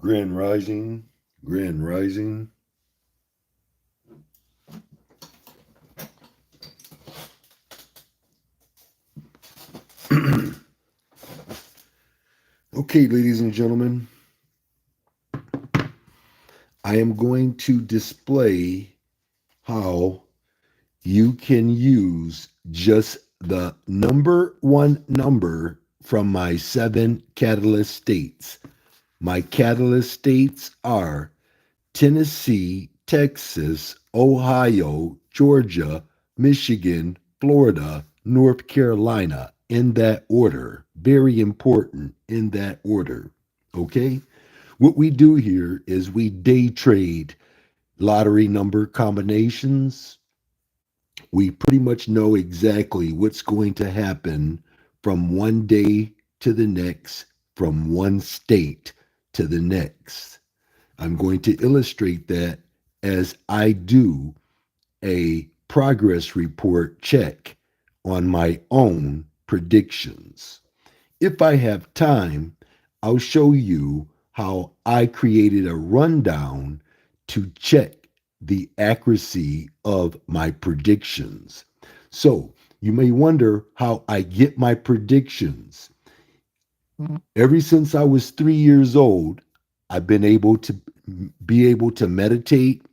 Grand Rising, Grand Rising. Okay, ladies and gentlemen, I am going to display how you can use just the number one number from my 7 catalyst states. My catalyst states are Tennessee, Texas, Ohio, Georgia, Michigan, Florida, North Carolina, in that order. Very important, in that order. Okay? What we do here is we day trade lottery number combinations. We pretty much know exactly what's going to happen from one day to the next, from one state to the next. I'm going to illustrate that as I do a progress report check on my own predictions. If I have time, I'll show you how I created a rundown to check the accuracy of my predictions. So you may wonder how I get my predictions. Ever since I was 3 years old, I've been able to meditate,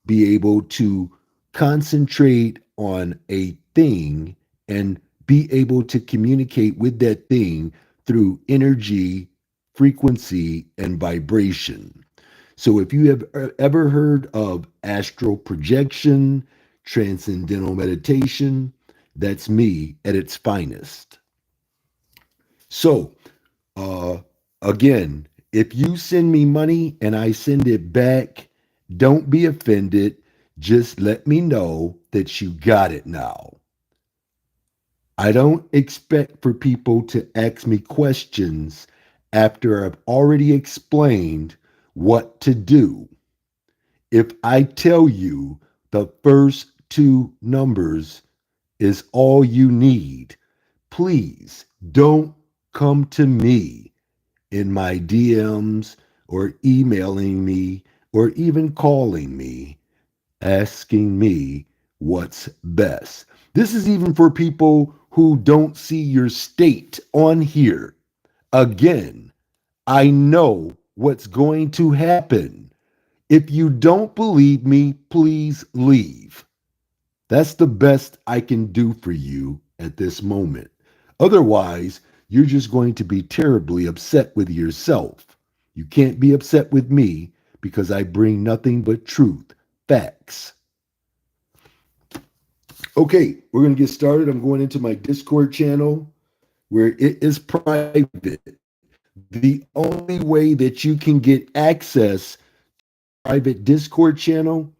be able to concentrate on a thing and be able to communicate with that thing through energy, frequency, and vibration. So if you have ever heard of astral projection, transcendental meditation, that's me at its finest. So, uh, again, if you send me money and I send it back, don't be offended. Just let me know that you got it now. I don't expect for people to ask me questions after I've already explained what to do. If I tell you the first two numbers is all you need, please don't come to me in my DMs or emailing me or even calling me asking me what's best. This is even for people who don't see your state on here. Again, I know what's going to happen. If you don't believe me, please leave. That's the best I can do for you at this moment. Otherwise, you're just going to be terribly upset with yourself. You can't be upset with me because I bring nothing but truth, facts. Okay, we're going to get started. I'm going into my Discord channel where it is private. The only way that you can get access to private Discord channel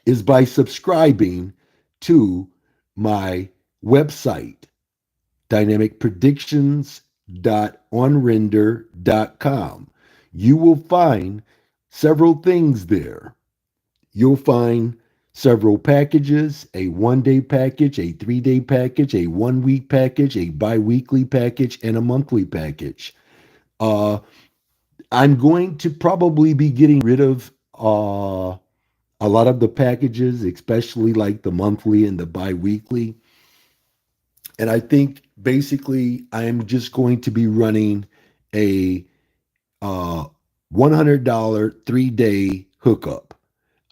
is by subscribing to my website, dynamicpredictions.onrender.com. You will find several things there. You'll find several packages: a 1 day package, a 3 day package, a 1 week package, a bi weekly package, and a monthly package. Uh, I'm going to probably be getting rid of a lot of the packages, especially like the monthly and the bi weekly. And I think basically I'm just going to be running a uh, $100 3 day hookup.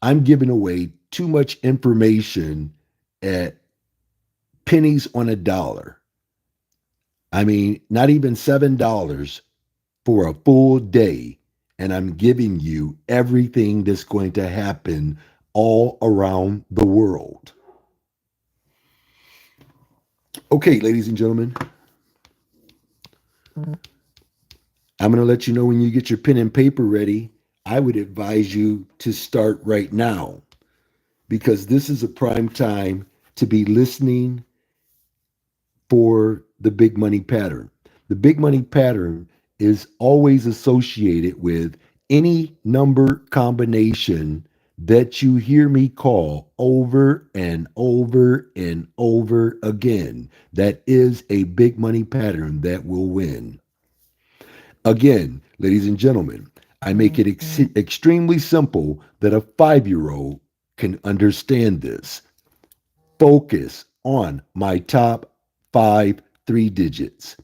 I'm giving away too much information at pennies on a dollar. I mean, not even $7 for a full day. And I'm giving you everything that's going to happen all around the world. Okay, ladies and gentlemen, I'm going to let you know when you get your pen and paper ready. I would advise you to start right now because this is a prime time to be listening for the big money pattern. The big money pattern is always associated with any number combination that you hear me call over and over and over again. That is a big money pattern that will win. Again, ladies and gentlemen, I make it extremely simple that a 5-year-old can understand this. Focus on my top 5 3 digits,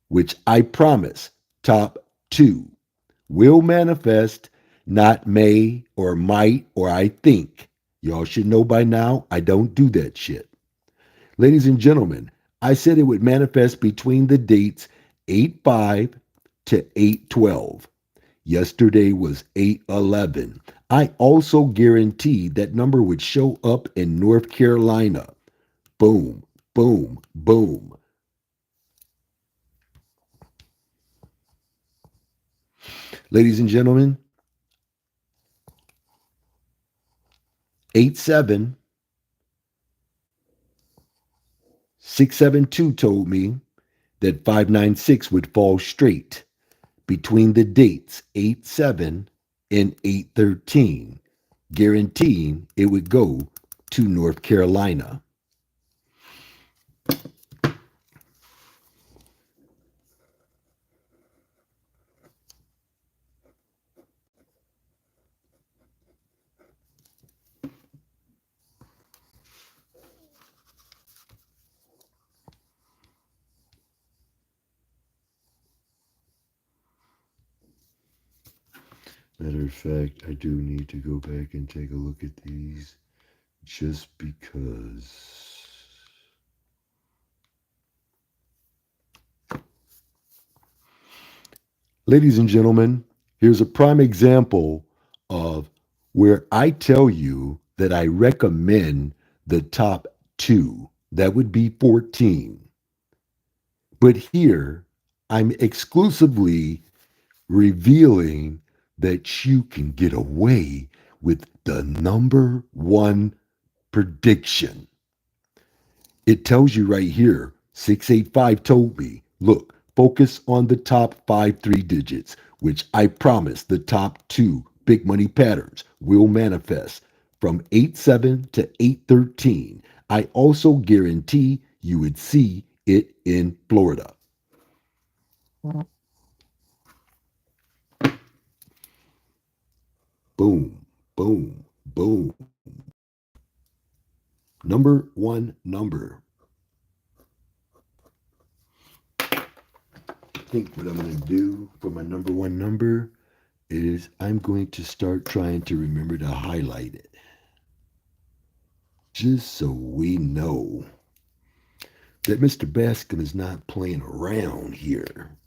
which I promise top 2 will manifest, not may or might or I think. Y'all should know by now I don't do that shit. Ladies and gentlemen, I said it would manifest between the dates 8/5 to 8/12. Yesterday was 8/11. I also guaranteed that number would show up in North Carolina. Boom, boom, boom. Ladies and gentlemen, 87 672 told me that 596 would fall straight between the dates 8/7 and 8/13, guaranteeing it would go to North Carolina. Matter of fact, I do need to go back and take a look at these just because. Ladies and gentlemen, here's a prime example of where I tell you that I recommend the top 2. That would be 14. But here, I'm exclusively revealing that you can get away with the number 1 prediction. It tells you right here, 685 told me, look, focus on the top 5 3 digits, which I promise the top 2 big money patterns will manifest from 8/7 to 8/13. I also guarantee you would see it in Florida. Boom, boom, boom. Number 1 number. I think what I'm going to do for my number 1 number is I'm going to start trying to remember to highlight it. Just so we know that Mr. Bascomb is not playing around here.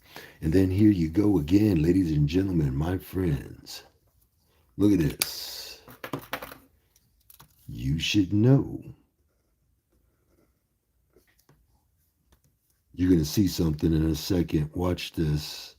And then here you go again, ladies and gentlemen, my friends. Look at this. You should know. You're going to see something in a second. Watch this.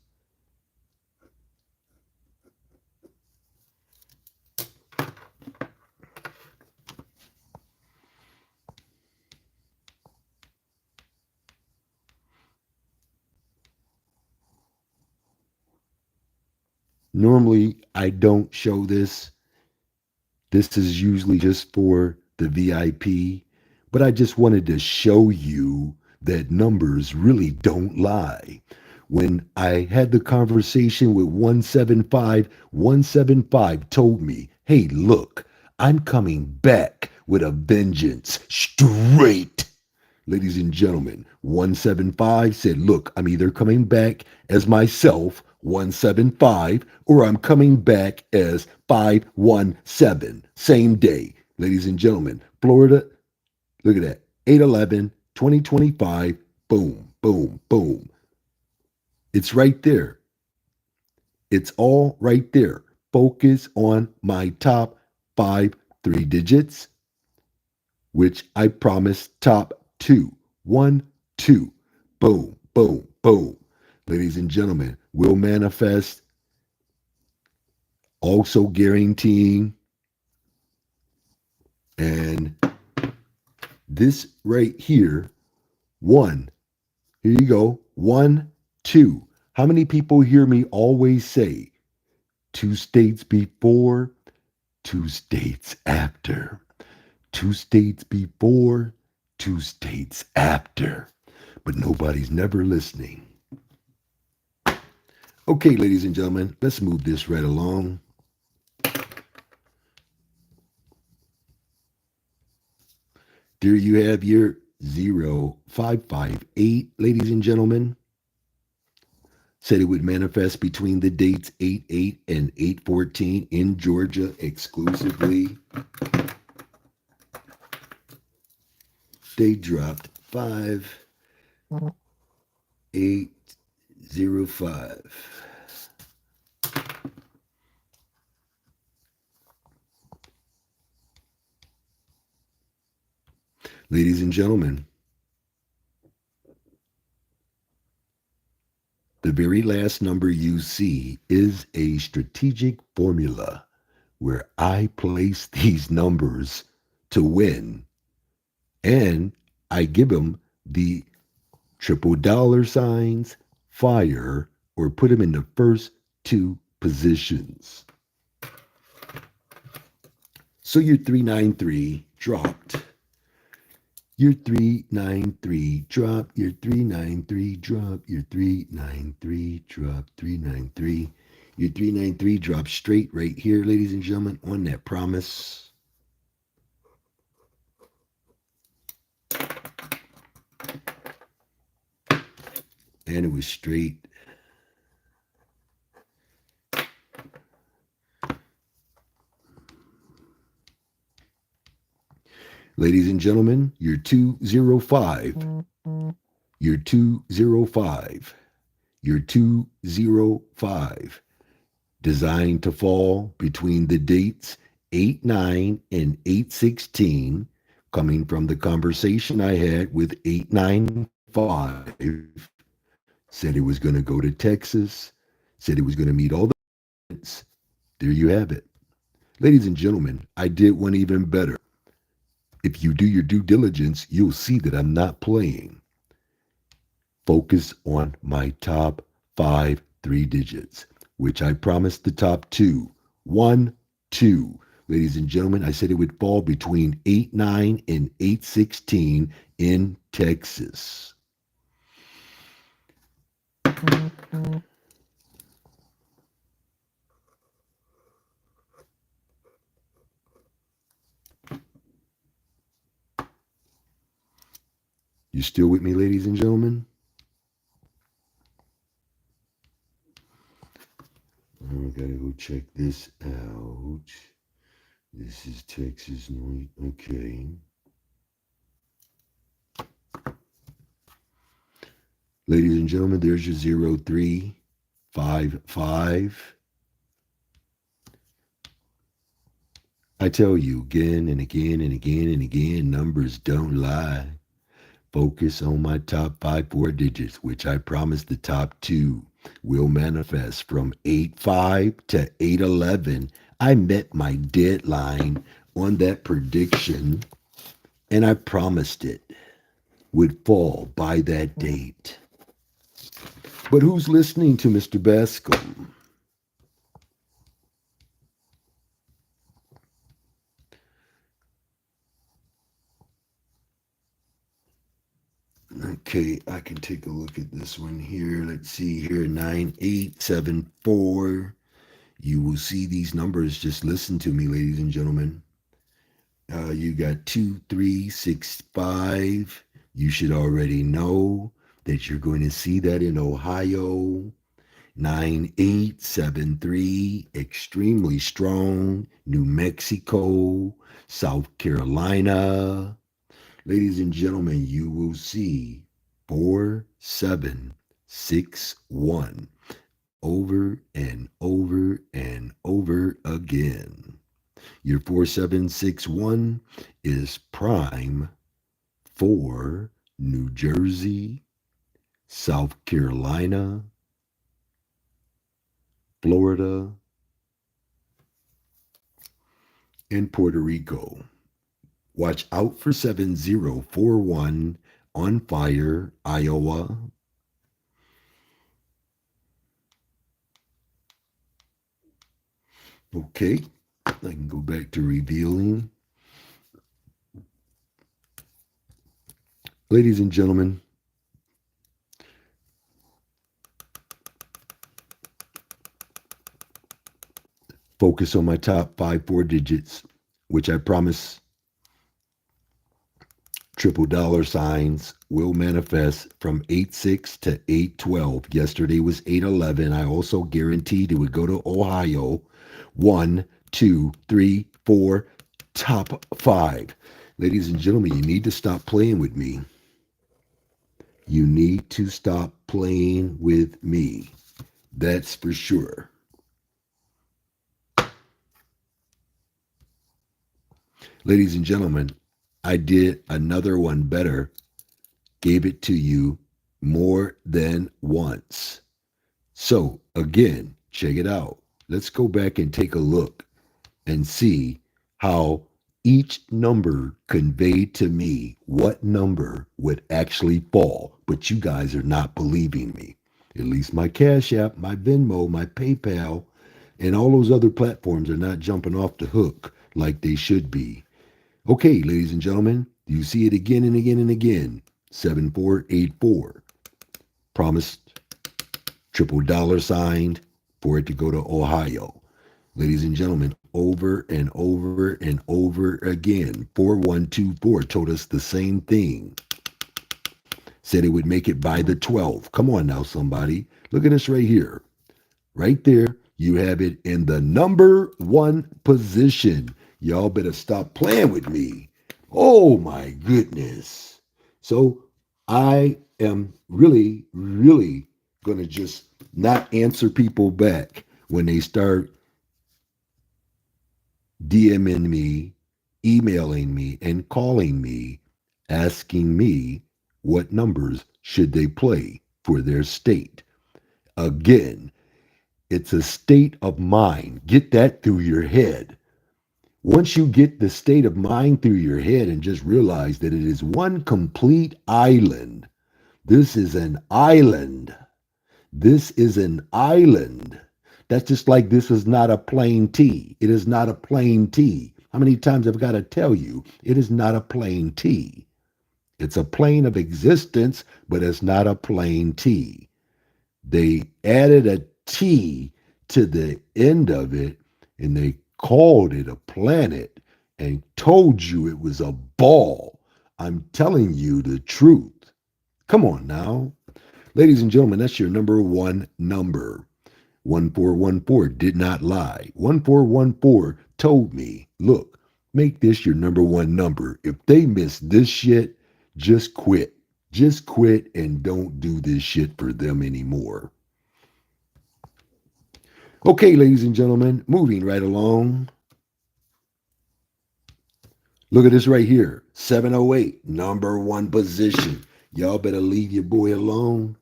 Normally, I don't show this. This is usually just for the VIP, but I just wanted to show you that numbers really don't lie. When I had the conversation with 175 told me, hey, look, I'm coming back with a vengeance straight. Ladies and gentlemen, 175 said, look, I'm either coming back as myself, 175, or I'm coming back as 517, same day. Ladies and gentlemen, Florida, look at that, 8/11, 2025, boom, boom, boom. It's right there. It's all right there. Focus on my top five three digits, which I promised top two. One, two. Boom, boom, boom. Ladies and gentlemen, will manifest, also guaranteeing. And this right here, one, here you go. One, two. How many people hear me always say 2 states before, 2 states after? 2 states before, 2 states after. But nobody's never listening. Okay, ladies and gentlemen, let's move this right along. There you have your 0558, ladies and gentlemen. Said it would manifest between the dates 8/8 and 8/14 in Georgia exclusively. They dropped 5805. Ladies and gentlemen, the very last number you see is a strategic formula where I place these numbers to win, and I give them the triple dollar signs, fire, or put them in the first two positions. So your 393 dropped. Your 393 drop, your 393 drop, your 393 drop, 393. Your 393 drop straight right here, ladies and gentlemen, on that promise. And it was straight. Ladies and gentlemen, your 205. Your 205. Your 205. Designed to fall between the dates 8/9 and 8/16, coming from the conversation I had with 895. Said it was going to go to Texas, said it was going to meet all the limits. There you have it. Ladies and gentlemen, I did one even better. If you do your due diligence, you'll see that I'm not playing. Focus on my top five three digits, which I promised the top two. 1, 2. Ladies and gentlemen, I said it would fall between 8/9 and 8/16 in Texas. You still with me, ladies and gentlemen? I gotta go check this out. This is Texas night. Okay. Ladies and gentlemen, there's your 0355. I tell you again and again and again and again, numbers don't lie. Focus on my top five four digits, which I promise the top two will manifest from 8/5 to 8/11. I met my deadline on that prediction, and I promised it would fall by that date. But who's listening to Mr. Bascomb? Okay, I can take a look at this one here. Let's see here, 9874. You will see these numbers. Just listen to me, ladies and gentlemen. You got 2365. You should already know that you're going to see that in Ohio. 9873, extremely strong. New Mexico, South Carolina. Ladies and gentlemen, you will see 4761 over and over and over again. Your 4761 is prime for New Jersey, South Carolina, Florida, and Puerto Rico. Watch out for 7041 on fire, Iowa. Okay, I can go back to revealing. Ladies and gentlemen, focus on my top 4 digits, which I promise triple dollar signs will manifest from 8-6 to 8-12. Yesterday was 8-11. I also guaranteed it would go to Ohio. 1, 2, 3, 4, top 5. Ladies and gentlemen, you need to stop playing with me. You need to stop playing with me. That's for sure. Ladies and gentlemen, I did another one better. Gave it to you more than once. So again, check it out. Let's go back and take a look and see how each number conveyed to me what number would actually fall. But you guys are not believing me. At least my Cash App, my Venmo, my PayPal, and all those other platforms are not jumping off the hook like they should be. Okay, ladies and gentlemen, you see it again and again and again. 7484. Promised triple dollar signed for it to go to Ohio. Ladies and gentlemen, over and over and over again. 4124 told us the same thing. Said it would make it by the 12th. Come on now, somebody. Look at this right here. Right there, you have it in the number 1 position. Y'all better stop playing with me. Oh my goodness. So I am really, really going to just not answer people back when they start DMing me, emailing me, and calling me, asking me what numbers should they play for their state. Again, it's a state of mind. Get that through your head. Once you get the state of mind through your head and just realize that it is one complete island, this is an island. This is an island. That's just like this is not a plain T. It is not a plain T. How many times I've got to tell you, it is not a plain T. It's a plane of existence, but it's not a plain T. They added a T to the end of it, and they called it a planet and told you it was a ball. I'm telling you the truth. Come on now. Ladies and gentlemen, that's your number 1 number. 1414 did not lie. 1414 told me, look, make this your number 1 number. If they miss this shit, just quit. Just quit and don't do this shit for them anymore. Okay, ladies and gentlemen, moving right along. Look at this right here. 708, number 1 position. Y'all better leave your boy alone.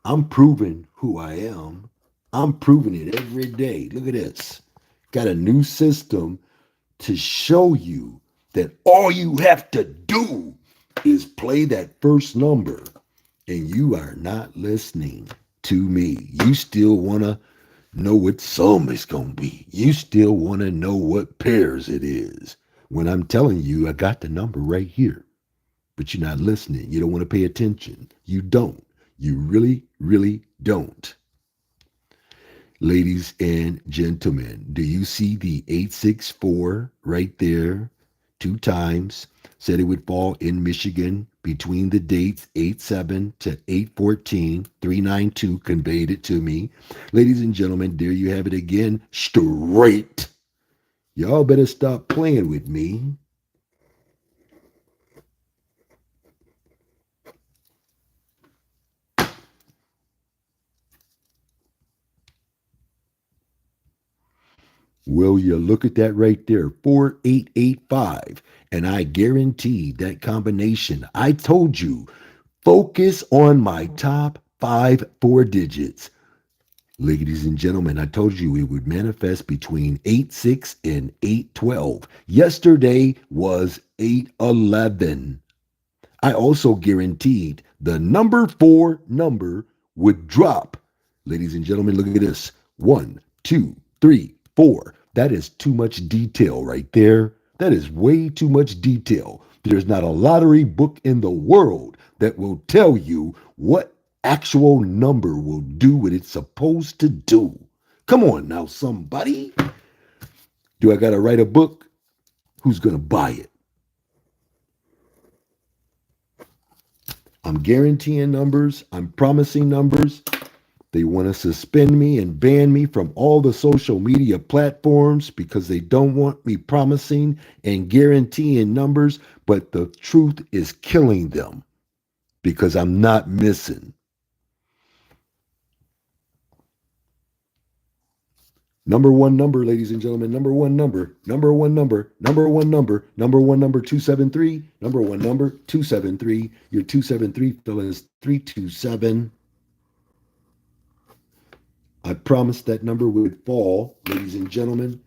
I'm proving who I am. I'm proving it every day. Look at this. Got a new system to show you that all you have to do is play that first number, and you are not listening to me. You still want to know what sum it's going to be. You still want to know what pairs it is. When I'm telling you, I got the number right here. but you're not listening. You don't want to pay attention. You don't. You really, really don't. Ladies and gentlemen, do you see the 864 right there? Two times. Said it would fall in Michigan between the dates 8/7 to 8/14. 392 conveyed it to me. Ladies and gentlemen, there you have it again. Straight. Y'all better stop playing with me. Will you look at that right there? 4885. And I guarantee that combination. I told you, focus on my top 4 digits. Ladies and gentlemen, I told you it would manifest between 8/6 and 8/12. Yesterday was 8/11. I also guaranteed the number 4 number would drop. Ladies and gentlemen, look at this. 1, 2, 3, 4. That is too much detail right there. That is way too much detail. There's not a lottery book in the world that will tell you what actual number will do what it's supposed to do. Come on now, somebody. Do I got to write a book? Who's going to buy it? I'm guaranteeing numbers. I'm promising numbers. They want to suspend me and ban me from all the social media platforms because they don't want me promising and guaranteeing numbers, but the truth is killing them because I'm not missing. Number one number, ladies and gentlemen, number one number, number one number, number one number, number one number 273, number one number 273. Your 273 filling is 327. I promised that number would fall, ladies and gentlemen.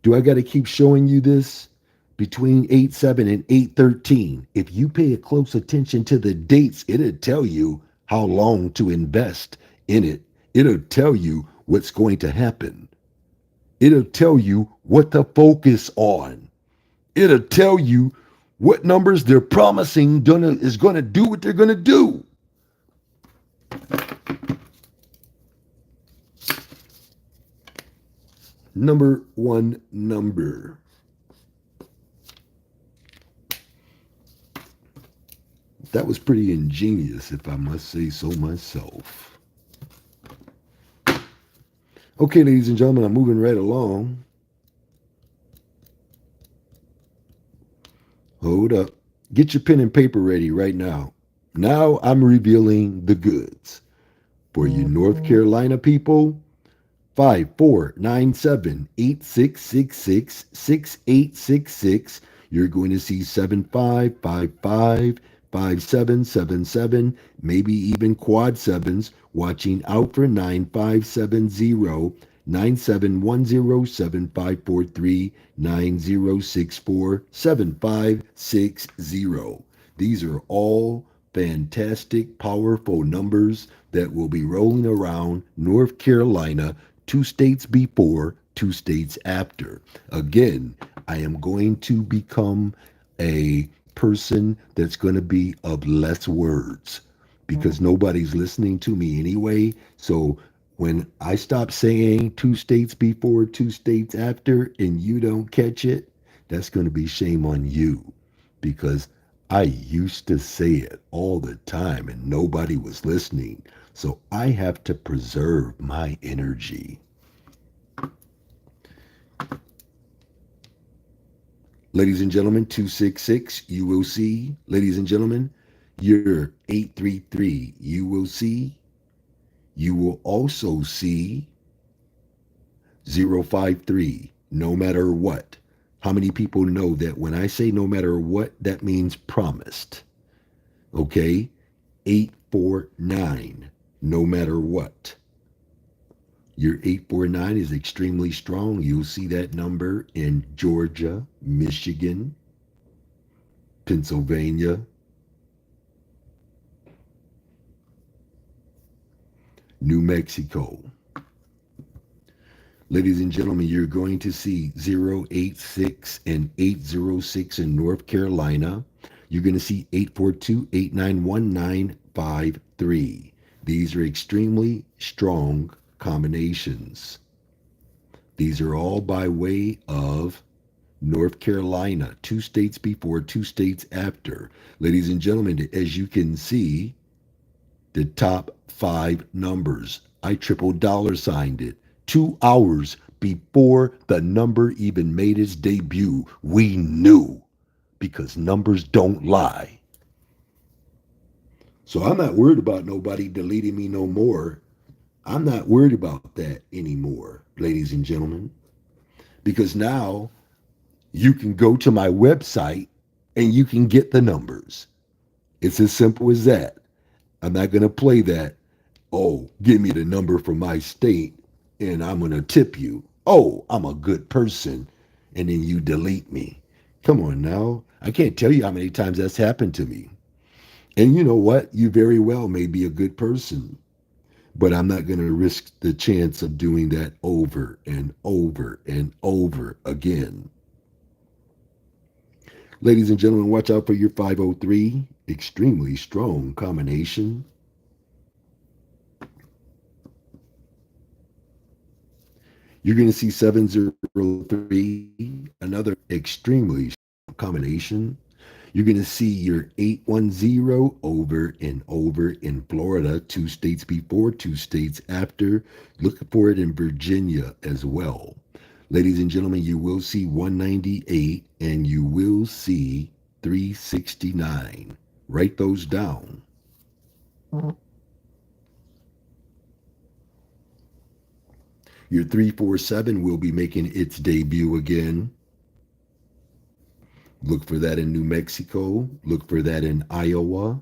Do I got to keep showing you this? Between 8/7 and 8/13. If you pay a close attention to the dates, it'll tell you how long to invest in it. It'll tell you what's going to happen. It'll tell you what to focus on. It'll tell you what numbers they're promising is going to do what they're going to do. Number one number. That was pretty ingenious, if I must say so myself. Okay, ladies and gentlemen, I'm moving right along. Hold up. Get your pen and paper ready right now. Now I'm revealing the goods. For you North Carolina people, 5497-8666-6866. You're going to see 7555, 5777, maybe even quad sevens. Watching out for 9570, 9710, 7543, 9064, 7560. These are all fantastic, powerful numbers that will be rolling around North Carolina, 2 states before, 2 states after. Again, I am going to become a person that's going to be of less words because nobody's listening to me anyway. So when I stop saying 2 states before, 2 states after, and you don't catch it, that's going to be shame on you because I used to say it all the time and nobody was listening. So I have to preserve my energy. Ladies and gentlemen, 266, you will see. Ladies and gentlemen, your 833, you will see. You will also see 053, no matter what. How many people know that when I say no matter what, that means promised? Okay? 849, no matter what. Your 849 is extremely strong. You'll see that number in Georgia, Michigan, Pennsylvania, New Mexico. Ladies and gentlemen, you're going to see 086 and 806 in North Carolina. You're going to see 842-891-953. These are extremely strong combinations. These are all by way of North Carolina, 2 states before, 2 states after. Ladies and gentlemen, as you can see, the top 5 numbers, I triple dollar signed it. 2 hours before the number even made its debut, we knew because numbers don't lie. So I'm not worried about nobody deleting me no more. I'm not worried about that anymore, ladies and gentlemen, because now you can go to my website and you can get the numbers. It's as simple as that. I'm not going to play that. Oh, give me the number from my state and I'm going to tip you. Oh, I'm a good person. And then you delete me. Come on now. I can't tell you how many times that's happened to me. And you know what? You very well may be a good person, but I'm not going to risk the chance of doing that over and over and over again. Ladies and gentlemen, watch out for your 503. Extremely strong combination. You're going to see 703, another extremely strong combination. You're going to see your 810 over and over in Florida, 2 states before, 2 states after. Look for it in Virginia as well. Ladies and gentlemen, you will see 198 and you will see 369. Write those down. Your 347 will be making its debut again. Look for that in New Mexico. Look for that in Iowa.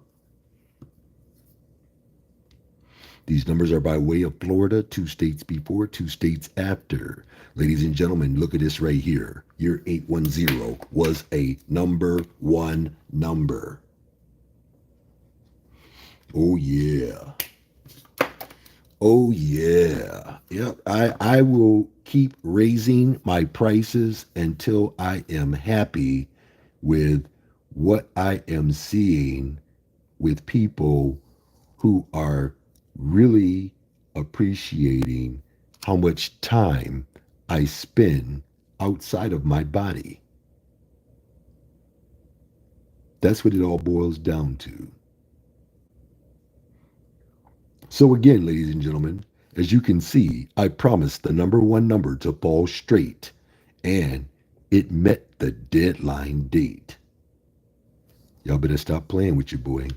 These numbers are by way of Florida, 2 states before, 2 states after. Ladies and gentlemen, look at this right here. Your 810 was a number 1 number. Oh, yeah. Oh, yeah. Yep. I will keep raising my prices until I am happy with what I am seeing with people who are really appreciating how much time I spend outside of my body. That's what it all boils down to. So again, ladies and gentlemen, as you can see, I promised the number 1 number to fall straight, and it met the deadline date. Y'all better stop playing with your boy.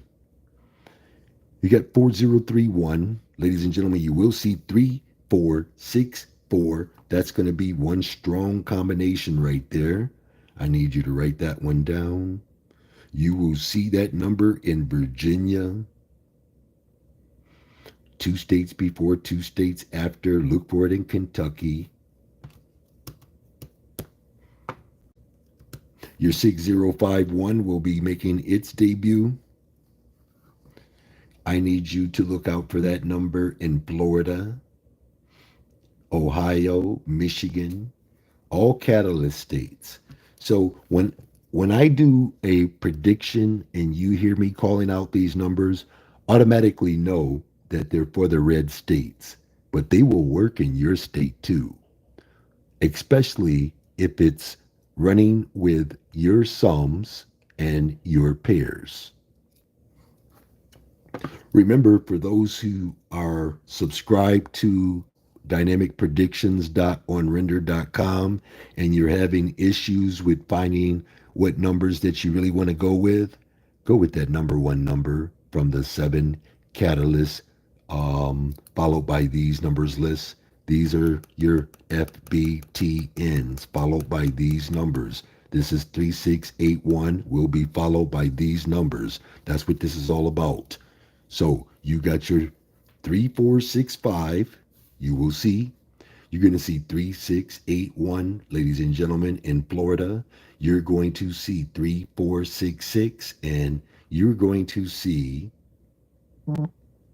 You got 4031. Ladies and gentlemen, you will see 3464. That's going to be one strong combination right there. I need you to write that one down. You will see that number in Virginia. 2 states before, 2 states after. Look for it in Kentucky. Your 6051 will be making its debut. I need you to look out for that number in Florida, Ohio, Michigan, all catalyst states. So when I do a prediction and you hear me calling out these numbers, automatically know that they're for the red states, but they will work in your state too, especially if it's running with your sums and your pairs. Remember, for those who are subscribed to dynamicpredictions.onrender.com and you're having issues with finding what numbers that you really want to go with that number 1 number from the 7 catalysts, followed by these numbers lists. These are your FBTNs, followed by these numbers. This is 3681, will be followed by these numbers. That's what this is all about. So you got your 3465. You will see. You're going to see 3681, ladies and gentlemen, in Florida. You're going to see 3466, and you're going to see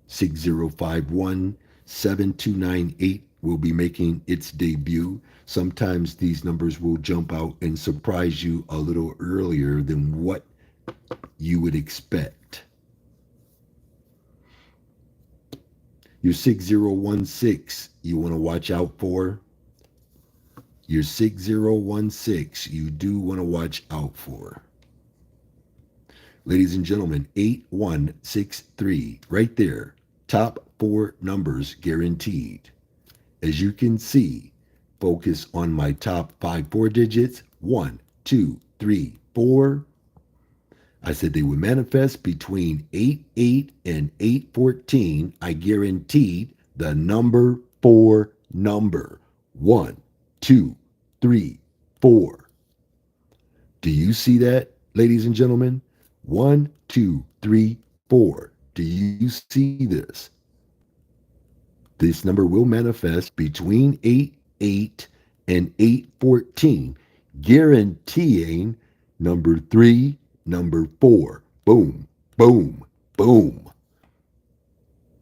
6051. 7298 will be making its debut. Sometimes these numbers will jump out and surprise you a little earlier than what you would expect. Your 6016, you want to watch out for. Your 6016, you do want to watch out for. Ladies and gentlemen, 8163, right there. Top 4 numbers guaranteed. As you can see, focus on my top 4 digits. 1, 2, 3, 4. I said they would manifest between 8 and 814. I guaranteed the number 4 number. 1, 2, 3, 4. Do you see that, ladies and gentlemen? 1, 2, 3, 4. Do you see this? This number will manifest between 8 and 814, guaranteeing number 3, number 4. Boom, boom, boom.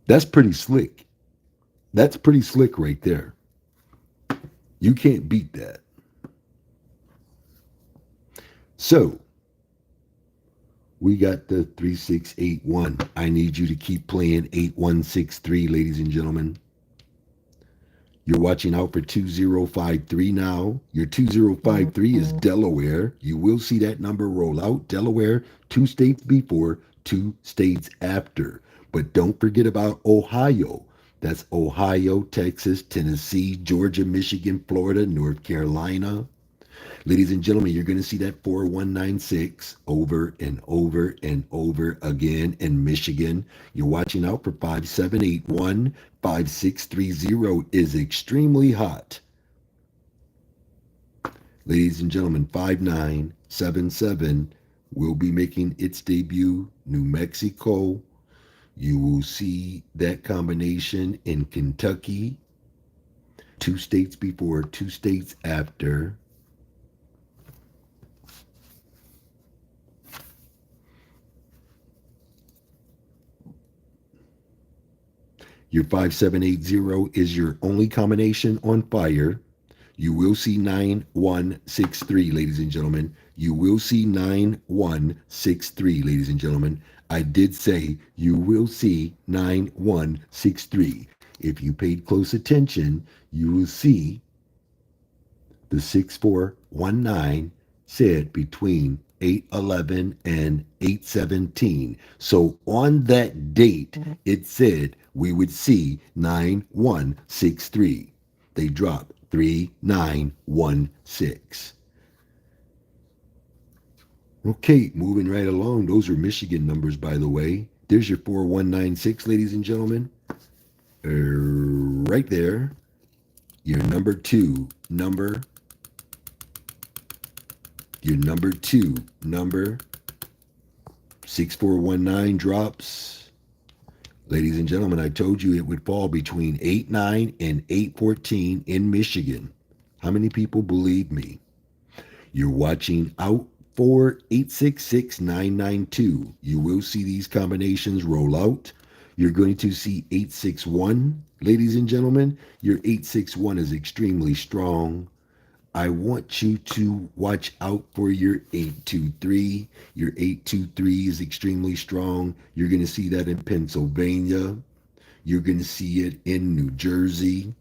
That's pretty slick. That's pretty slick right there. You can't beat that. So, we got the 3681. I need you to keep playing 8163, ladies and gentlemen. You're watching out for 2053 now. Your 2053 is Delaware. You will see that number roll out. Delaware, 2 states before, 2 states after. But don't forget about Ohio. That's Ohio, Texas, Tennessee, Georgia, Michigan, Florida, North Carolina. Ladies and gentlemen, you're going to see that 4196 over and over and over again in Michigan. You're watching out for 5781. 5630 is extremely hot. Ladies and gentlemen, 5977 will be making its debut. New Mexico. You will see that combination in Kentucky. 2 states before, 2 states after. Your 5780 is your only combination on fire. You will see 9163, ladies and gentlemen. You will see 9163, ladies and gentlemen. I did say you will see 9163. If you paid close attention, you will see the 6419 said between 811 and 817. So on that date, it said we would see 9163. They dropped 3916. Okay, moving right along. Those are Michigan numbers, by the way. There's your 4196, ladies and gentlemen. Right there. Your number 2 number. Your number 2 number. 6419 drops. Ladies and gentlemen, I told you it would fall between 89 and 814 in Michigan. How many people believe me? You're watching out for 866992. You will see these combinations roll out. You're going to see 861. Ladies and gentlemen, your 861 is extremely strong. I want you to watch out for your 823. Your 823 is extremely strong. You're going to see that in Pennsylvania. You're going to see it in New Jersey.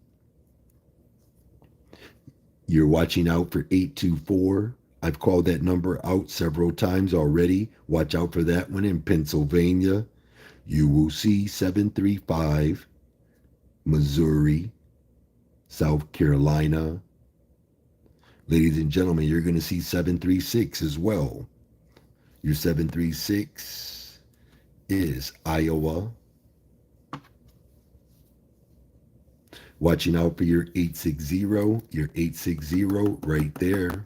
You're watching out for 824. I've called that number out several times already. Watch out for that one in Pennsylvania. You will see 735, Missouri, South Carolina. Ladies and gentlemen, you're going to see 736 as well. Your 736 is Iowa. Watching out for your 860, your 860 right there.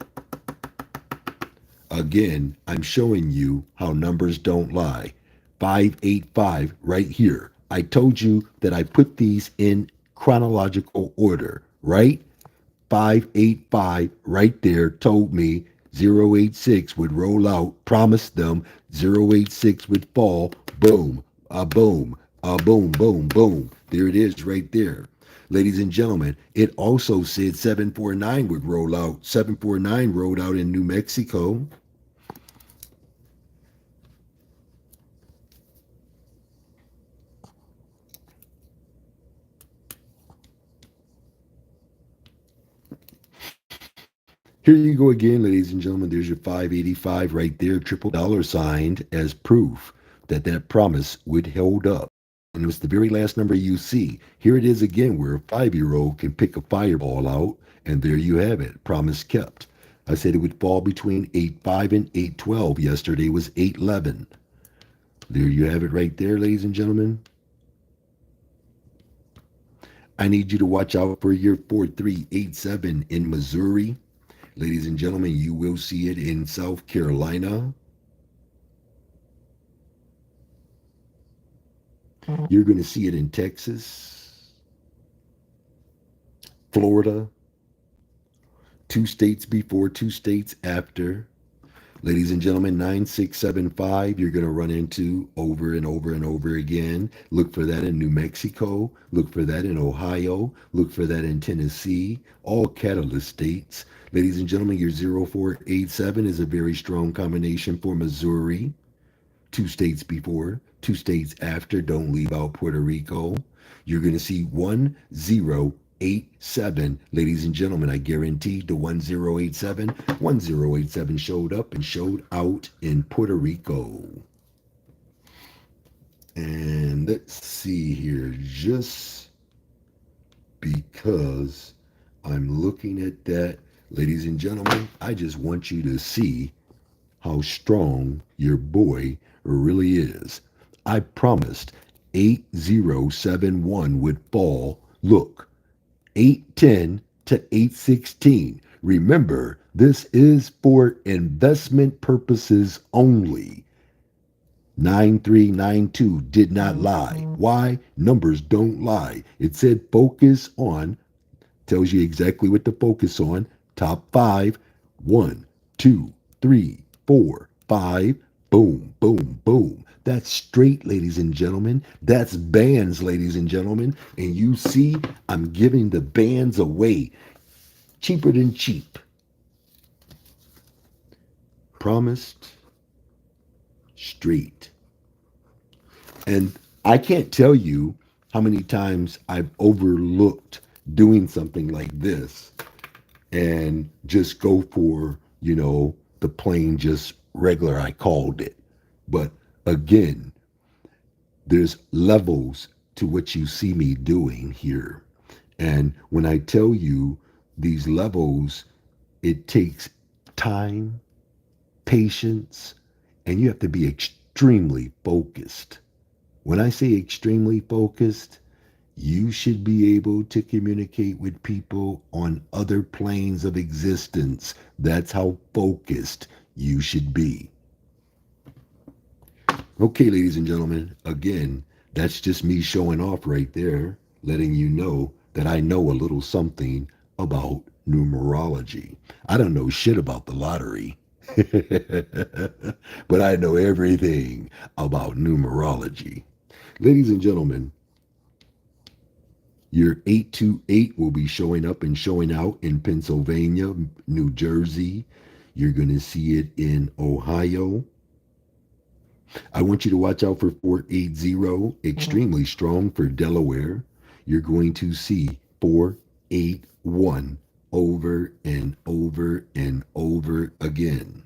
Again, I'm showing you how numbers don't lie. 585 right here. I told you that I put these in chronological order, right? 585 right there told me 086 would roll out, promised them 086 would fall. Boom, a boom, a boom, boom, boom. There it is right there. Ladies and gentlemen, it also said 749 would roll out. 749 rolled out in New Mexico. Here you go again, ladies and gentlemen. There's your 585 right there, triple dollar signed as proof that that promise would hold up. And it was the very last number you see. Here it is again, where a 5-year-old can pick a fireball out, and there you have it. Promise kept. I said it would fall between 8.5 and 8.12. Yesterday was 8.11. There you have it right there, ladies and gentlemen. I need you to watch out for your 4387 in Missouri. Ladies and gentlemen, you will see it in South Carolina. You're going to see it in Texas, Florida, 2 states before, 2 states after. Ladies and gentlemen, 9675, you're going to run into over and over and over again. Look for that in New Mexico. Look for that in Ohio. Look for that in Tennessee, all catalyst states. Ladies and gentlemen, your 0487 is a very strong combination for Missouri. 2 states before, 2 states after. Don't leave out Puerto Rico. You're going to see 1087. Ladies and gentlemen, I guarantee the 1087. 1087 showed up and showed out in Puerto Rico. And let's see here, just because I'm looking at that, ladies and gentlemen, I just want you to see how strong your boy really is. I promised 8071 would fall. Look, 810 to 816. Remember, this is for investment purposes only. 9392 did not lie. Why? Numbers don't lie. It said focus on, tells you exactly what to focus on. Top five. 1, 2, 3, 4, 5. Boom, boom, boom. That's straight, ladies and gentlemen. That's bands, ladies and gentlemen. And you see, I'm giving the bands away. Cheaper than cheap. Promised straight. And I can't tell you how many times I've overlooked doing something like this and just go for, the plain just regular, I called it. But again, there's levels to what you see me doing here. And when I tell you these levels, it takes time, patience, and you have to be extremely focused. When I say extremely focused, you should be able to communicate with people on other planes of existence. That's how focused you should be. Okay, ladies and gentlemen, again, that's just me showing off right there, letting you know that I know a little something about numerology. I don't know shit about the lottery, but I know everything about numerology. Ladies and gentlemen, your 828 will be showing up and showing out in Pennsylvania, New Jersey. You're going to see it in Ohio. I want you to watch out for 480, extremely strong for Delaware. You're going to see 481 over and over and over again.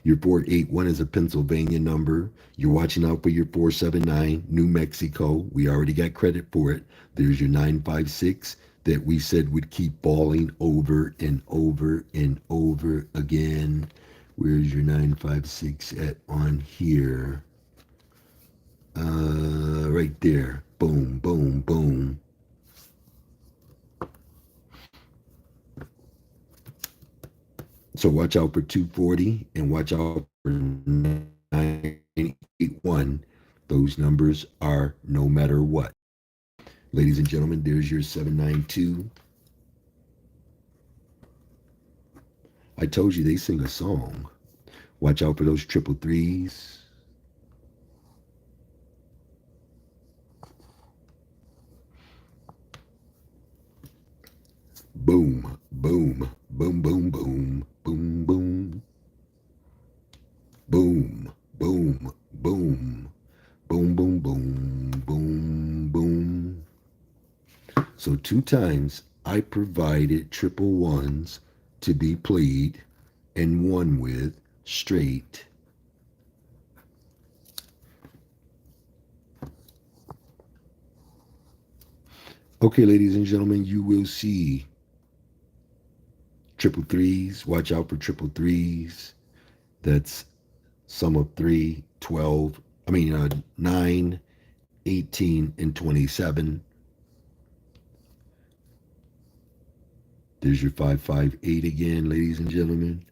Your 481 is a Pennsylvania number. You're watching out for your 479, New Mexico. We already got credit for it. There's your 956 that we said would keep falling over and over and over again. Where's your 956 at on here? Right there. Boom, boom, boom. So watch out for 240 and watch out for 981. Those numbers are no matter what. Ladies and gentlemen, there's your 792. I told you they sing a song. Watch out for those triple threes. Boom, boom, boom, boom, boom, boom, boom. Boom, boom, boom, boom, boom, boom, boom, boom. So So 2 times I provided triple ones to be played and won with straight. Okay, ladies and gentlemen, you will see triple threes. Watch out for triple threes. That's sum of 3, 12, 9, 18, and 27. There's your 558 again, ladies and gentlemen.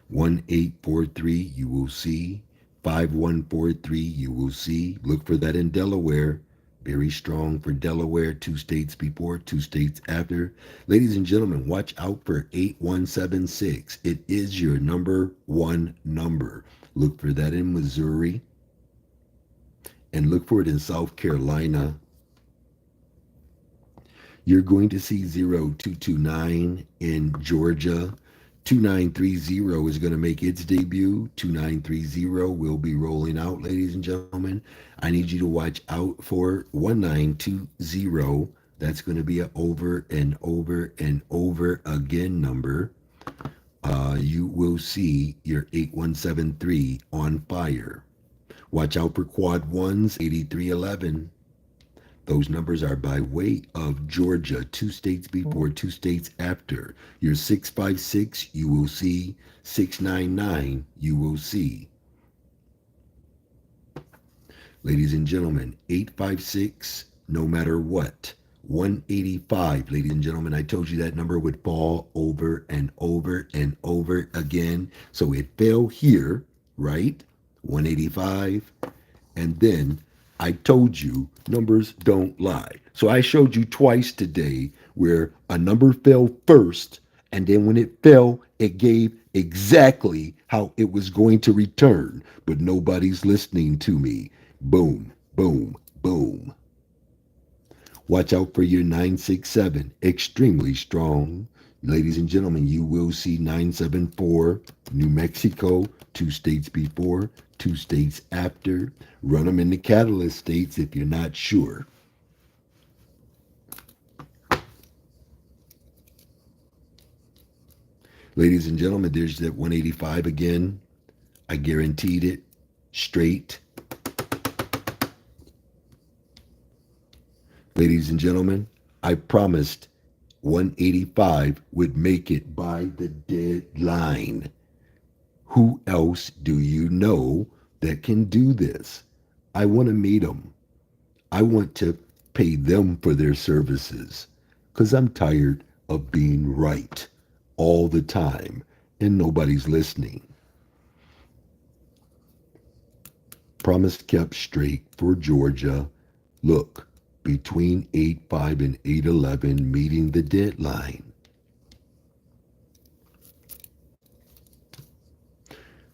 1843, you will see. 5143, you will see. Look for that in Delaware. Very strong for Delaware. 2 states before, 2 states after. Ladies and gentlemen, watch out for 8176. It is your number one number. Look for that in Missouri. And look for it in South Carolina. You're going to see 0229 in Georgia. 2930 is going to make its debut. 2930 will be rolling out, ladies and gentlemen. I need you to watch out for 1920. That's going to be an over and over and over again number. You will see your 8173 on fire. Watch out for quad ones, 8311. Those numbers are by way of Georgia, 2 states before, 2 states after. Your 656, you will see. 699, you will see. Ladies and gentlemen, 856, no matter what. 185, ladies and gentlemen, I told you that number would fall over and over and over again. So it fell here, right? 185. And then I told you numbers don't lie. So I showed you twice today where a number fell first, and then when it fell, it gave exactly how it was going to return. But nobody's listening to me. Boom, boom, boom. Watch out for your 967. Extremely strong. Ladies and gentlemen, you will see 974, New Mexico, 2 states before, 2 states after. Run them in the catalyst states if you're not sure. Ladies and gentlemen, there's that 185 again. I guaranteed it. Straight. Ladies and gentlemen, I promised 185 would make it by the deadline. Who else do you know that can do this? I want to meet them. I want to pay them for their services because I'm tired of being right all the time and nobody's listening. Promise kept straight for Georgia. Look, between 8-5 and 8-11, meeting the deadline.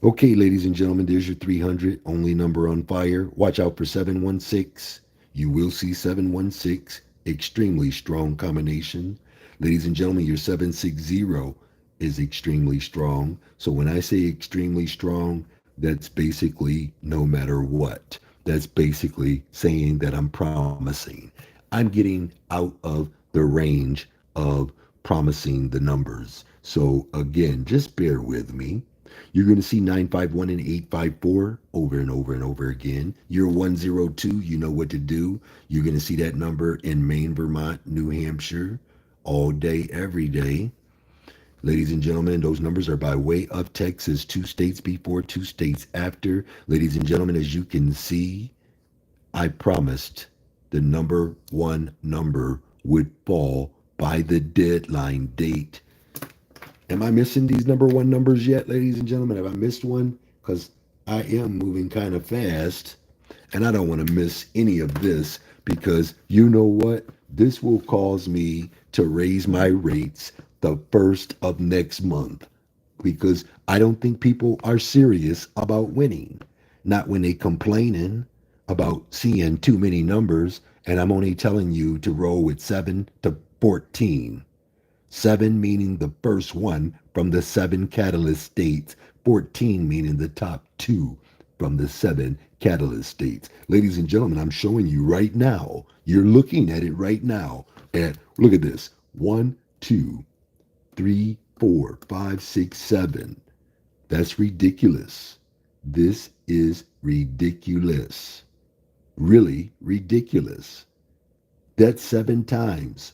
Okay, ladies and gentlemen, there's your 300, only number on fire. Watch out for 716. You will see 716, extremely strong combination. Ladies and gentlemen, your 760 is extremely strong. So when I say extremely strong, that's basically no matter what. That's basically saying that I'm promising. I'm getting out of the range of promising the numbers. So again, just bear with me. You're going to see 951 and 854 over and over and over again. You're 102, you know what to do. You're going to see that number in Maine, Vermont, New Hampshire, all day, every day. Ladies and gentlemen, those numbers are by way of Texas, 2 states before, 2 states after. Ladies and gentlemen, as you can see, I promised the number one number would fall by the deadline date. Am I missing these number one numbers yet, ladies and gentlemen? Have I missed one? Because I am moving kind of fast, and I don't want to miss any of this because you know what? This will cause me to raise my rates the first of next month because I don't think people are serious about winning. Not when they complaining about seeing too many numbers, and I'm only telling you to roll with 7 to 14. 7 meaning the first one from the 7 catalyst states, 14 meaning the top 2 from the 7 catalyst states. Ladies and gentlemen, I'm showing you right now. You're looking at it right now. And look at this. 1, 2, 3, 4, 5, 6, 7. That's ridiculous. This is ridiculous. Really ridiculous. That's 7 times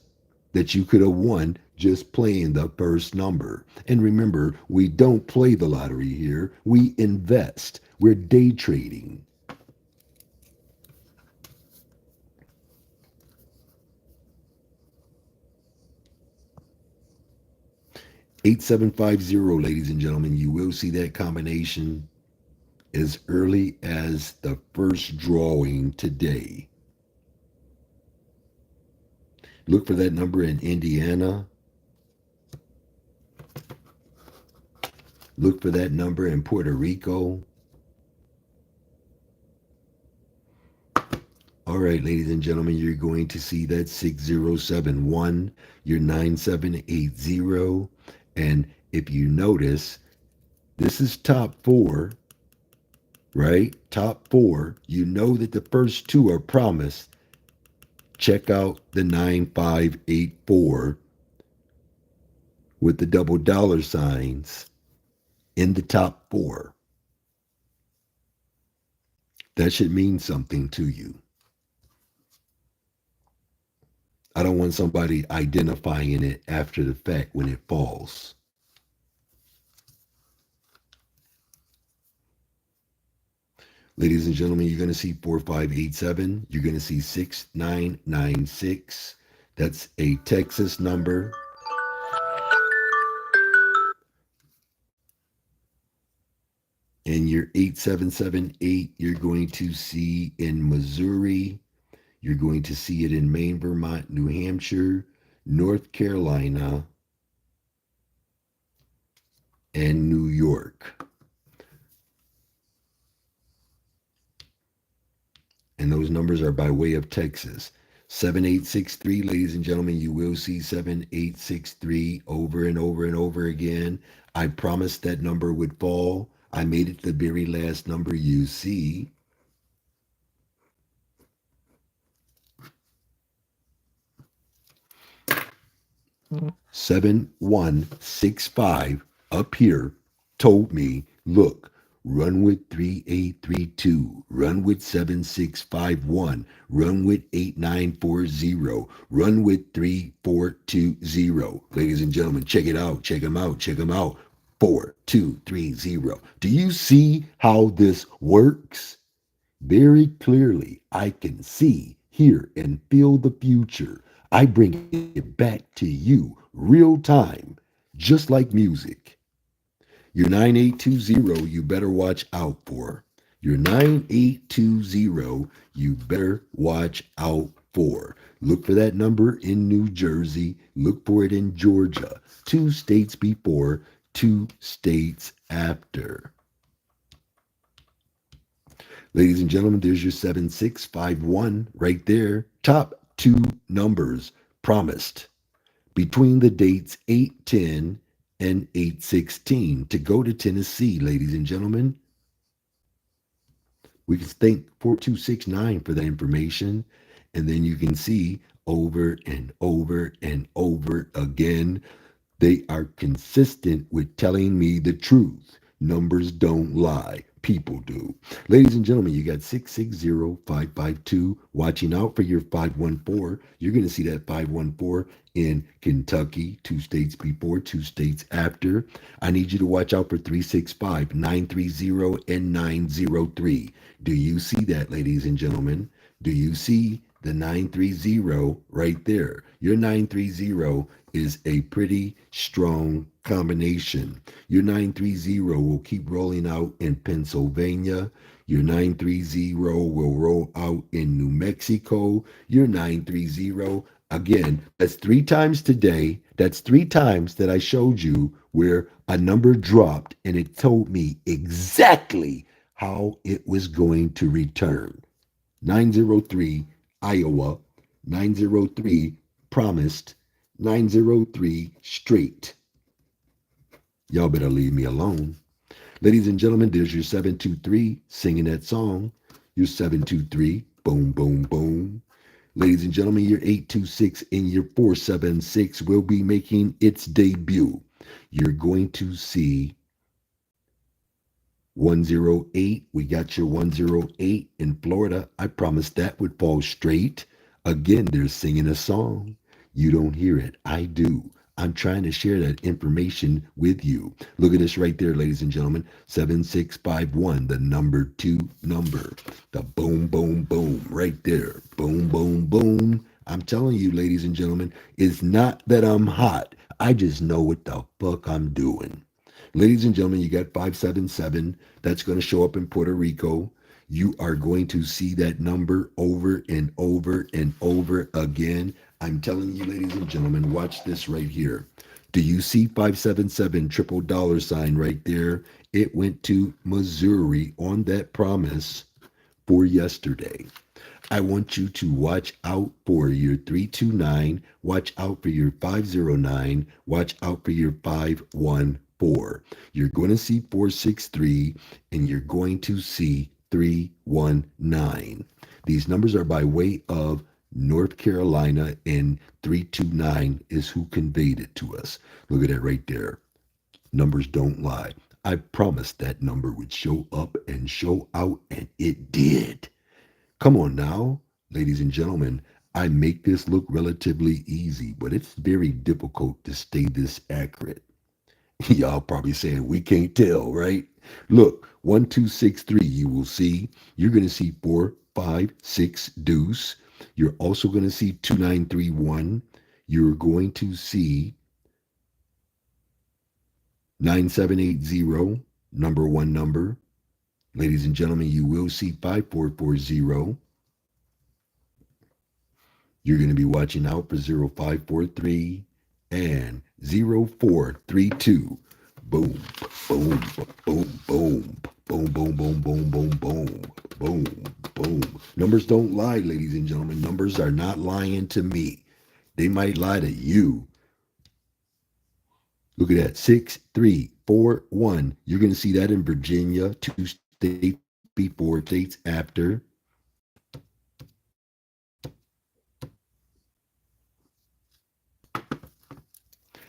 that you could have won just playing the first number. And remember, we don't play the lottery here. We invest. We're day trading. $8750, ladies and gentlemen. You will see that combination as early as the first drawing today. Look for that number in Indiana. Look for that number in Puerto Rico. All right, ladies and gentlemen, you're going to see that 6071, your 9780. And if you notice, this is top 4, right? Top 4. You know that the first 2 are promised. Check out the 9584 with the double dollar signs in the top 4. That should mean something to you. I don't want somebody identifying it after the fact when it falls. Ladies and gentlemen, you're going to see 4587. You're going to see 6996. That's a Texas number. And your 8778, you're going to see in Missouri. You're going to see it in Maine, Vermont, New Hampshire, North Carolina, and New York. And those numbers are by way of Texas. 7863, ladies and gentlemen, you will see 7863 over and over and over again. I promised that number would fall. I made it the very last number you see. 7165 up here told me, look, run with 3832, run with 7651, run with 8940, run with 3420. Ladies and gentlemen, check it out, check them out, check them out. 4230. Do you see how this works? Very clearly, I can see, hear, and feel the future. I bring it back to you real time, just like music. Your 9820, you better watch out for. Your 9820, you better watch out for. Look for that number in New Jersey. Look for it in Georgia. 2 states before, 2 states after. Ladies and gentlemen, there's your 7651 right there. Top 2 numbers promised between the dates 8/10 and 8/16 to go to Tennessee, ladies and gentlemen. We can thank 4269 for that information. And then you can see over and over and over again, they are consistent with telling me the truth. Numbers don't lie. People do. Ladies and gentlemen, you got 660552. Watching out for your 514. You're going to see that 514 in Kentucky, 2 states before, 2 states after. I need you to watch out for 365, 930, and 903. Do you see that, ladies and gentlemen? Do you see the 930 right there? Your 930 is a pretty strong combination. Your 930 will keep rolling out in Pennsylvania. Your 930 will roll out in New Mexico. Your 930, again, that's 3 times today. That's 3 times that I showed you where a number dropped and it told me exactly how it was going to return. 903, Iowa, 903, promised, 903, straight. Y'all better leave me alone. Ladies and gentlemen, there's your 723 singing that song. Your 723, boom, boom, boom. Ladies and gentlemen, your 826 and your 476 will be making its debut. You're going to see 108. We got your 108 in Florida. I promised that would fall straight. Again, they're singing a song. You don't hear it. I do. I'm trying to share that information with you. Look at this right there, ladies and gentlemen. 7651, the number 2 number. The boom, boom, boom, right there. Boom, boom, boom. I'm telling you, ladies and gentlemen, it's not that I'm hot. I just know what the fuck I'm doing. Ladies and gentlemen, you got 577. That's going to show up in Puerto Rico. You are going to see that number over and over and over again. I'm telling you, ladies and gentlemen, watch this right here. Do you see 577 triple dollar sign right there? It went to Missouri on that promise for yesterday. I want you to watch out for your 329, watch out for your 509, watch out for your 514. You're going to see 463 and you're going to see 319. These numbers are by way of North Carolina, and 329 is who conveyed it to us. Look at that right there. Numbers don't lie. I promised that number would show up and show out, and it did. Come on now, ladies and gentlemen. I make this look relatively easy, but it's very difficult to stay this accurate. Y'all probably saying we can't tell, right? Look, 1263, you will see. You're going to see 456 deuce. You're also going to see 2931. You're going to see 9780, number 1 number. Ladies and gentlemen, you will see 5440. You're going to be watching out for 0543 and 0432. Boom, boom, boom, boom, boom, boom, boom, boom, boom, boom, boom, boom. Numbers don't lie, ladies and gentlemen. Numbers are not lying to me. They might lie to you. Look at that, 6341. You're going to see that in Virginia, 2 states before, states after.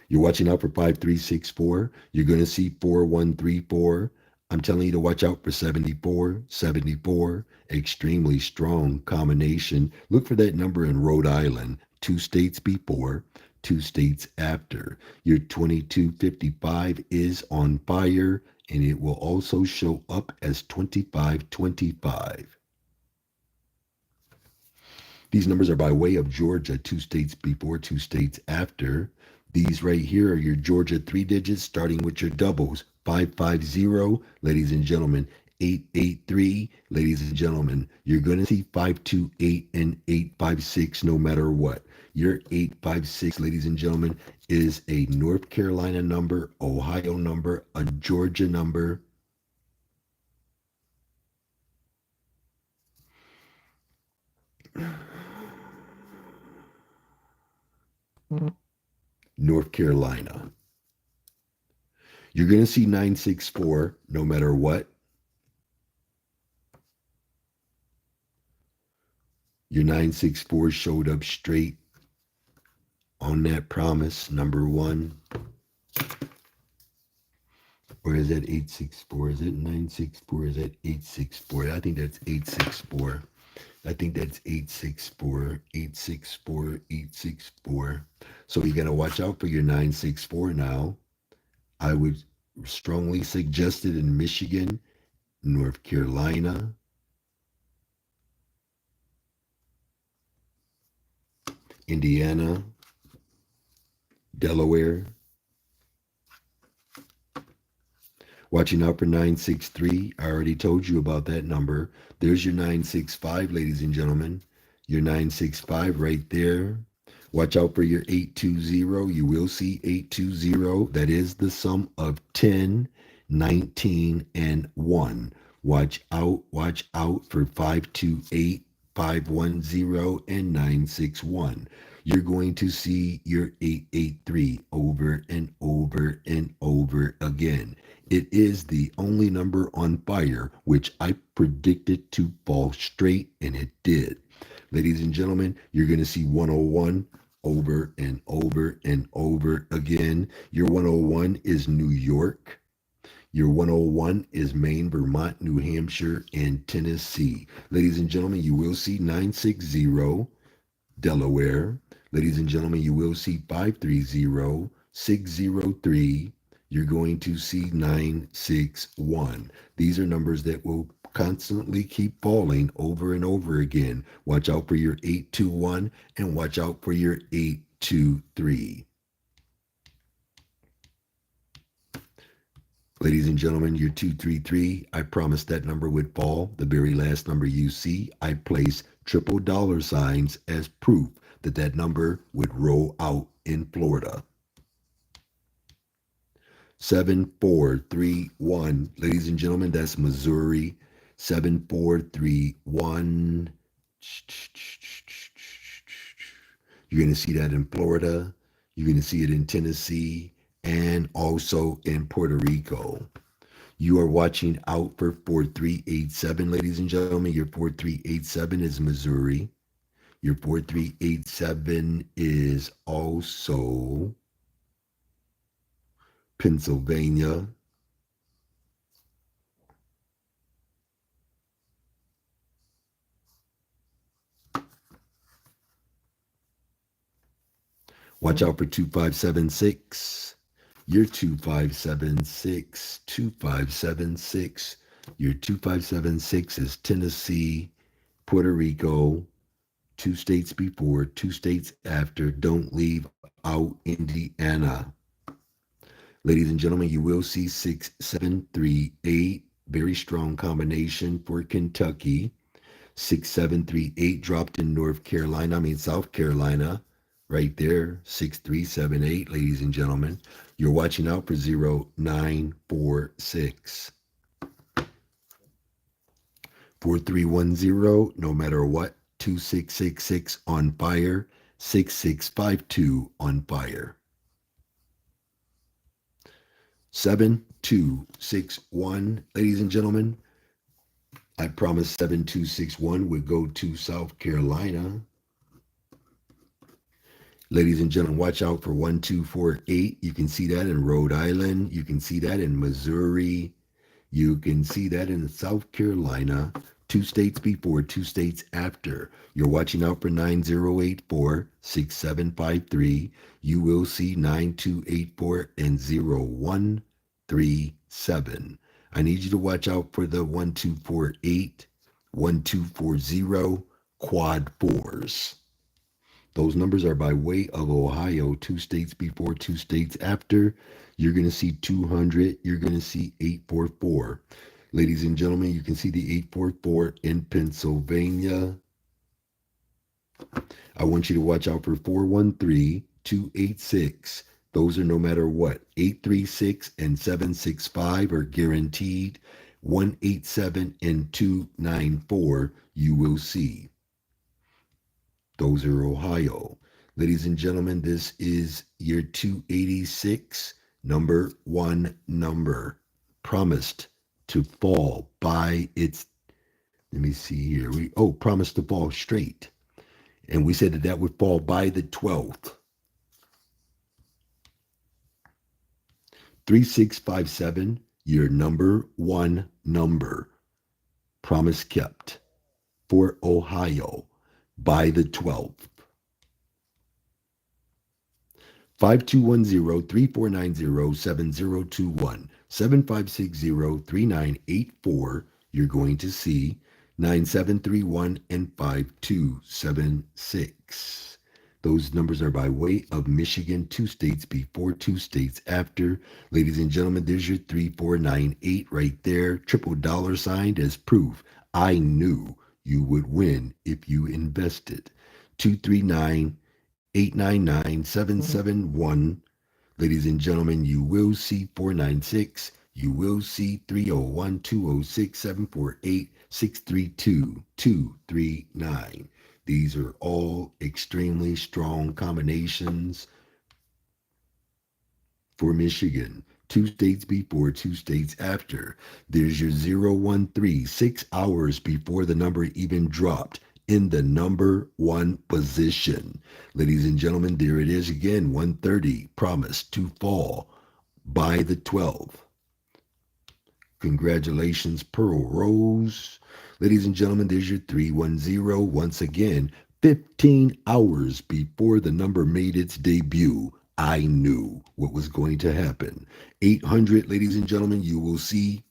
You're watching out for 5364. You're going to see 4134. I'm telling you to watch out for 74, 74. Extremely strong combination. Look for that number in Rhode Island. 2 states before, 2 states after. Your 2255 is on fire, and it will also show up as 2525. These numbers are by way of Georgia, 2 states before, 2 states after. These right here are your Georgia 3 digits, starting with your doubles. 550, ladies and gentlemen. 883, ladies and gentlemen. You're going to see 528 and 856 no matter what. Your 856, ladies and gentlemen, is a North Carolina number, Ohio number, a Georgia number. North Carolina. You're going to see 964 no matter what. Your 964 showed up straight on that promise, number 1. Or is that 864? Is it 964? Is that 864? I think that's 864. I think that's 864, 864, 864. So you got to watch out for your 964 now. I would strongly suggest it in Michigan, North Carolina, Indiana, Delaware. Watching out for 963. I already told you about that number. There's your 965, ladies and gentlemen. Your 965 right there. Watch out for your 820. You will see 820. That is the sum of 10, 19, and 1. Watch out for 528, 510, and 961. You're going to see your 883 over and over and over again. It is the only number on fire, which I predicted to fall straight, and it did. Ladies and gentlemen, you're going to see 101 over and over and over again. Your 101 is New York. Your 101 is Maine, Vermont, New Hampshire, and Tennessee. Ladies and gentlemen, you will see 960 Delaware. Ladies and gentlemen, you will see 530 603. You're going to see 961. These are numbers that will constantly keep falling over and over again. Watch out for your 821 and watch out for your 823. Ladies and gentlemen, your 233, I promised that number would fall. The very last number you see, I place triple dollar signs as proof that that number would roll out in Florida. 7431, ladies and gentlemen, that's Missouri. 7431. You're going to see that in Florida. You're going to see it in Tennessee and also in Puerto Rico. You are watching out for 4387, ladies and gentlemen. Your 4387 is Missouri. Your 4387 is also Pennsylvania. Watch out for 2576. Your 2576, 2576. Your 2576 is Tennessee, Puerto Rico, 2 states before, 2 states after. Don't leave out Indiana. Ladies and gentlemen, you will see 6738, very strong combination for Kentucky. 6738 dropped in South Carolina, right there. 6378, ladies and gentlemen. You're watching out for 0946. 4310, no matter what. 2666 on fire. 6652 on fire. 7261, ladies and gentlemen. I promised 7261 would go to South Carolina. Ladies and gentlemen, watch out for 1248. You can see that in Rhode Island. You can see that in Missouri. You can see that in South Carolina. 2 states before, 2 states after. You're watching out for 9084, 6753. You will see 9284 and 0137. I need you to watch out for the 1248, 1240 quad fours. Those numbers are by way of Ohio, 2 states before, 2 states after. You're going to see 200. You're going to see 844. Ladies and gentlemen, you can see the 844 in Pennsylvania. I want you to watch out for 413, 286. Those are no matter what. 836 and 765 are guaranteed. 187 and 294 you will see. Those are Ohio. Ladies and gentlemen, this is year 286, number 1 number. Promised to fall by its, let me see here. Promised to fall straight. And we said that that would fall by the 12th. 3657, your number 1 number. Promise kept for Ohio by the 12th. 5210-3490-7021, 7560-3984. You're going to see 9731 and 5276. Those numbers are by way of Michigan, 2 states before, 2 states after. Ladies and gentlemen, there's your 3498 right there. Triple dollar signed as proof. I knew you would win if you invested. 239-899-771. Ladies and gentlemen, you will see 496. You will see 301, 206, 748, 632, 239. These are all extremely strong combinations for Michigan. 2 states before, 2 states after. There's your 013, 6 hours before the number even dropped in the number 1 position. Ladies and gentlemen, there it is again, 130, promised to fall by the 12th. Congratulations, Pearl Rose. Ladies and gentlemen, there's your 310 once again. 15 hours before the number made its debut, I knew what was going to happen. 800, ladies and gentlemen, you will see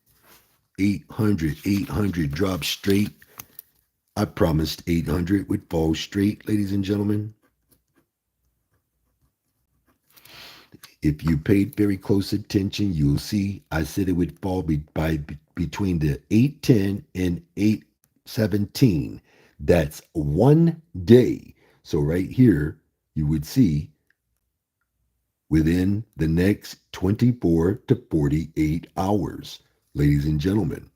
800 drop straight. I promised 800 would fall straight, ladies and gentlemen. If you paid very close attention, you'll see I said it would fall between the 810 and 817. That's one day. So right here, you would see within the next 24 to 48 hours, ladies and gentlemen.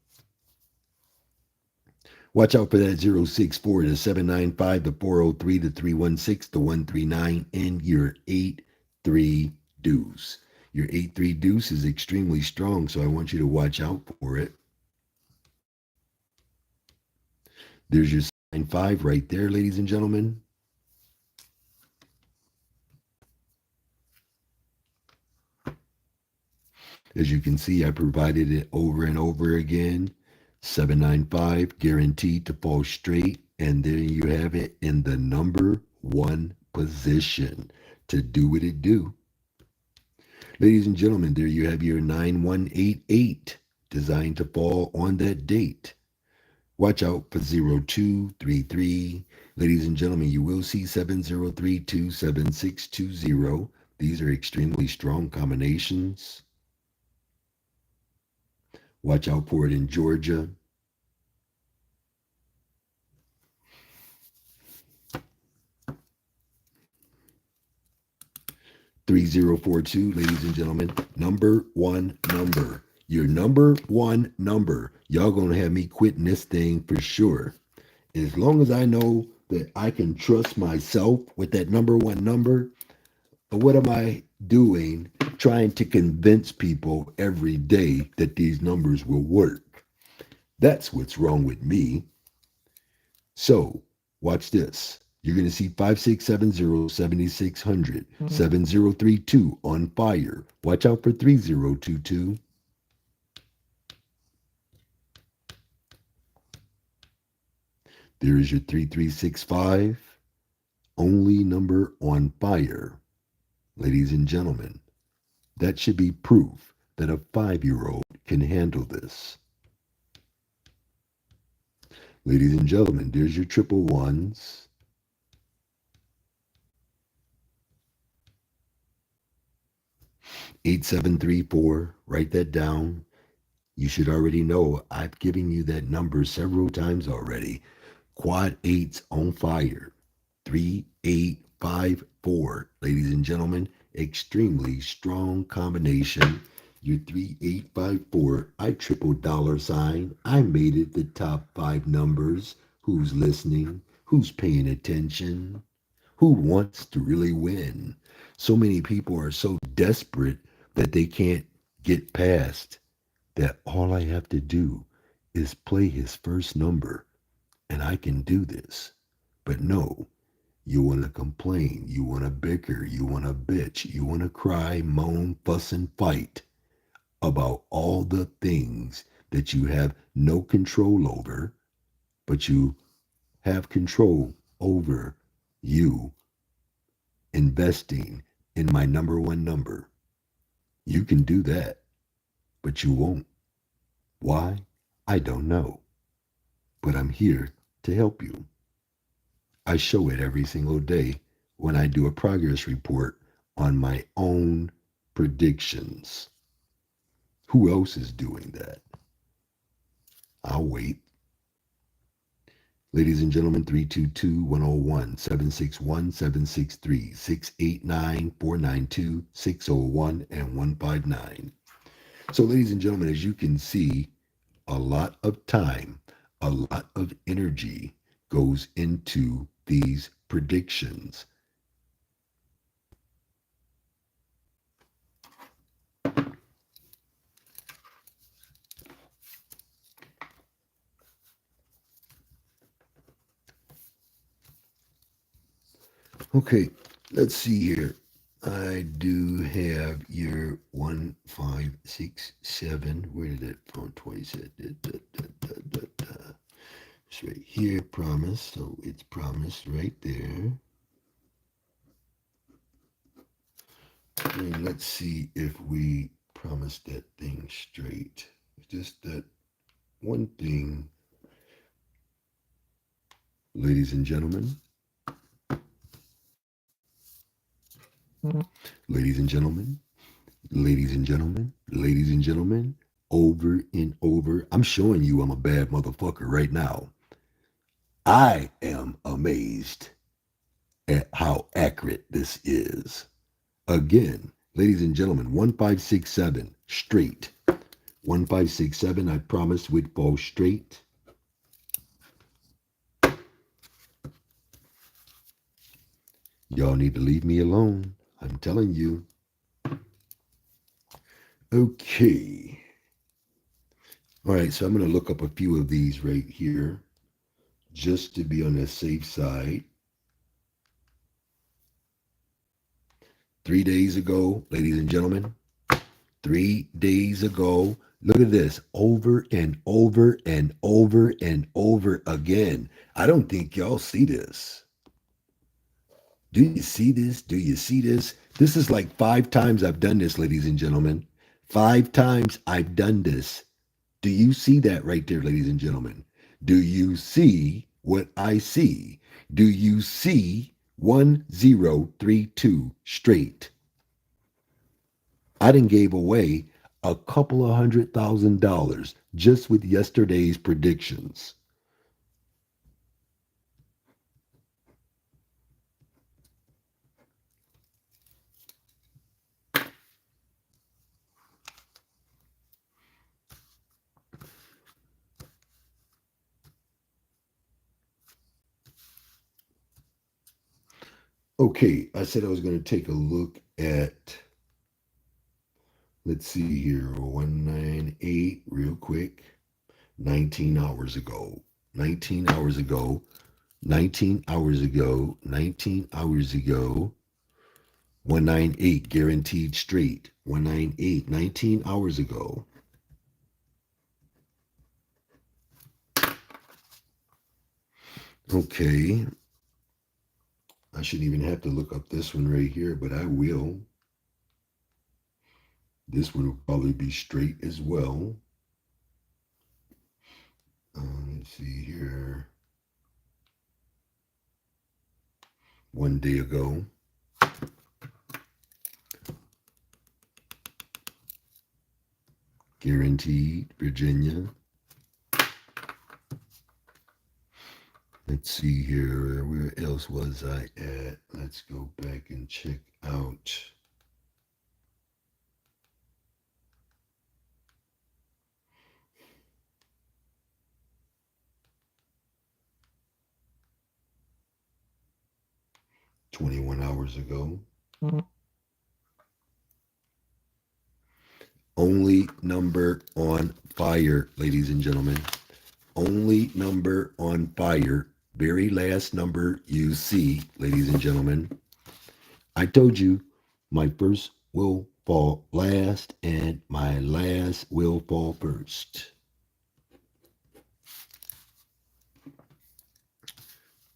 Watch out for that 064, the 795, the 403, the 316, the 139, and your 83 deuce. Your 8-3 deuce is extremely strong, so I want you to watch out for it. There's your 9-5 right there, ladies and gentlemen. As you can see, I provided it over and over again. 795, guaranteed to fall straight. And there you have it in the number 1 position to do what it do. Ladies and gentlemen, there you have your 9188 designed to fall on that date. Watch out for 0233. Ladies and gentlemen, you will see 7032, 7620. These are extremely strong combinations. Watch out for it in Georgia. $3042, ladies and gentlemen, number 1 number. Your number 1 number. Y'all gonna have me quitting this thing for sure. As long as I know that I can trust myself with that number 1 number, what am I doing trying to convince people every day that these numbers will work? That's what's wrong with me. So, watch this. You're going to see 5670, 7600, 7032 on fire. Watch out for 3022. There is your 3365. Only number on fire. Ladies and gentlemen, that should be proof that a 5-year-old can handle this. Ladies and gentlemen, there's your triple ones. $8734, write that down. You should already know I've given you that number several times already. Quad 8's on fire. 3854, ladies and gentlemen, extremely strong combination. Your 3854, I triple $. I made it the top 5 numbers. Who's listening? Who's paying attention? Who wants to really win? So many people are so desperate that they can't get past that all I have to do is play his first number and I can do this. But no, you want to complain, you want to bicker, you want to bitch, you want to cry, moan, fuss, and fight about all the things that you have no control over, but you have control over you investing in my number 1 number. You can do that, but you won't. Why? I don't know. But I'm here to help you. I show it every single day when I do a progress report on my own predictions. Who else is doing that? I'll wait. Ladies and gentlemen, 322-101, 761-763, 689-492, 601, and 159. So, ladies and gentlemen, as you can see, a lot of time, a lot of energy goes into these predictions. Okay, let's see here. I do have your 1567. Where did it phone twice at? It's right here, promise. So it's promised right there. And let's see if we promise that thing straight. Just that one thing, ladies and gentlemen, ladies and gentlemen, ladies and gentlemen, ladies and gentlemen, over and over. I'm showing you I'm a bad motherfucker right now. I am amazed at how accurate this is. Again, ladies and gentlemen, 1567 straight. 1567, I promised would fall straight. Y'all need to leave me alone. I'm telling you. Okay. All right, so I'm going to look up a few of these right here just to be on the safe side. 3 days ago, ladies and gentlemen, 3 days ago, look at this, over and over and over and over again. I don't think y'all see this. Do you see this? Do you see this? This is like 5 times I've done this, ladies and gentlemen. 5 times I've done this. Do you see that right there, ladies and gentlemen? Do you see what I see? Do you see 1032 straight? I done gave away a couple of $100,000 just with yesterday's predictions. Okay, I said I was going to take a look at, let's see here, 198 real quick. 19 hours ago. 19 hours ago. 19 hours ago. 19 hours ago. 198 guaranteed straight. 198, 19 hours ago. Okay. I shouldn't even have to look up this one right here, but I will. This one will probably be straight as well. Let's see here. 1 day ago. Guaranteed, Virginia. Let's see here. Where else was I at? Let's go back and check out. $21 ago. Only number on fire, ladies and gentlemen. Only number on fire. Very last number you see, ladies and gentlemen. I told you my first will fall last and my last will fall first.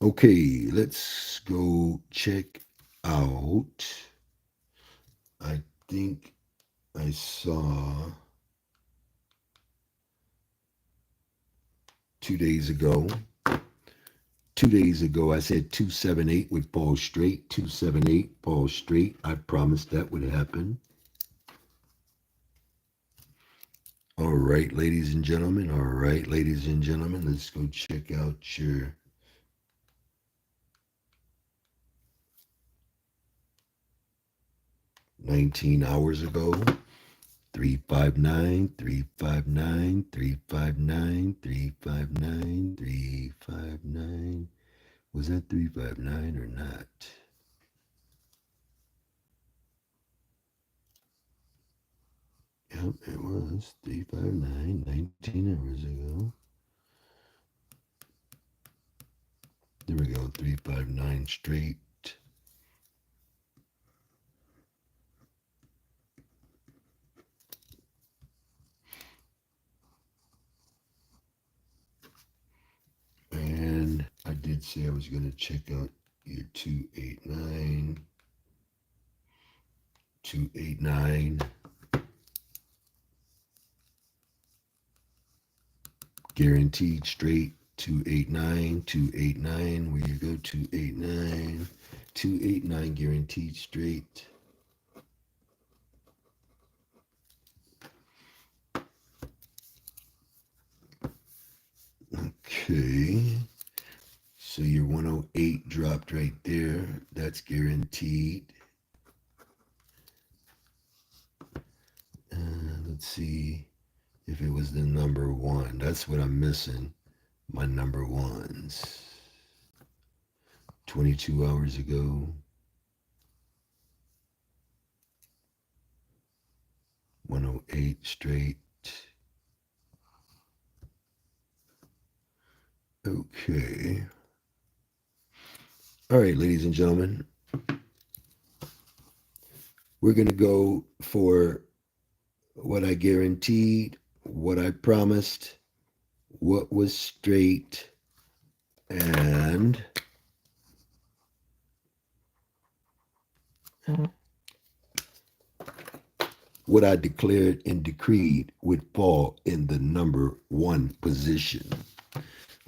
Okay, let's go check out. I think I saw 2 days ago. 2 days ago, I said 278 would fall straight. 278 fall straight. I promised that would happen. All right, ladies and gentlemen. All right, ladies and gentlemen. Let's go check out your 19 hours ago. 359, 359, 359, 359, 359. Was that 359 or not? Yep, it was 359, 19 hours ago. There we go, 359 straight. say I was going to check out your 289, 289. Guaranteed straight 289, 289. Where you go 289, 289 guaranteed straight. Okay. So your 108 dropped right there. That's guaranteed. Let's see if it was the number one. That's what I'm missing. My number ones. 22 hours ago. 108 straight. Okay. All right, ladies and gentlemen. We're going to go for what I guaranteed, what I promised, what was straight, and what I declared and decreed would fall in the number one position.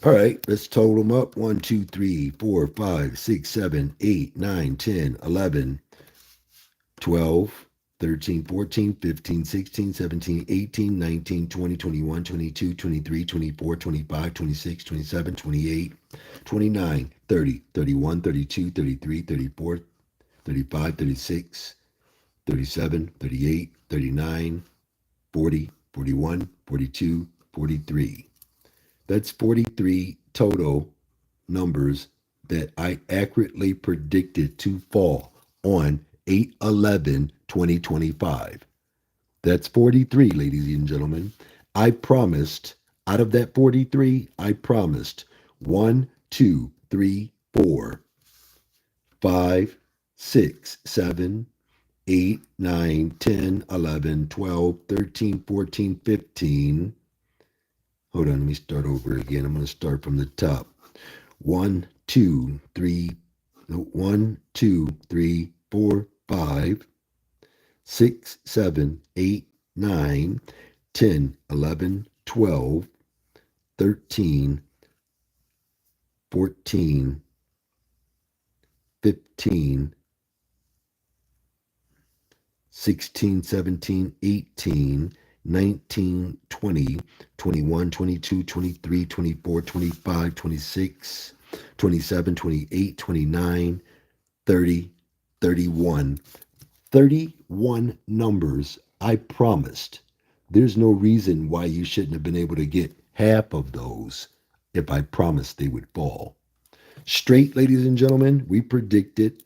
All right, let's total them up. 1, 2, 3, 4, 5, 6, 7, 8, 9, 10, 11, 12, 13, 14, 15, 16, 17, 18, 19, 20, 21, 22, 23, 24, 25, 26, 27, 28, 29, 30, 31, 32, 33, 34, 35, 36, 37, 38, 39, 40, 41, 42, 43. That's 43 total numbers that I accurately predicted to fall on 8/11/2025. That's 43, ladies and gentlemen. I promised, out of that 43, I promised 1, 2, 3, 4, 5, 6, 7, 8, 9, 10, 11, 12, 13, 14, 15. Hold on, let me start over again. I'm going to start from the top. 1, 2, 3, 1, 2, 3, 4, 5, 6, 7, 8, 9, 10, 11, 12, 13, 14, 15, 16, 17, 18, 19, 20, 21, 22, 23, 24, 25, 26, 27, 28, 29, 30, 31. 31 numbers I promised. There's no reason why you shouldn't have been able to get half of those if I promised they would fall. Straight, ladies and gentlemen, we predicted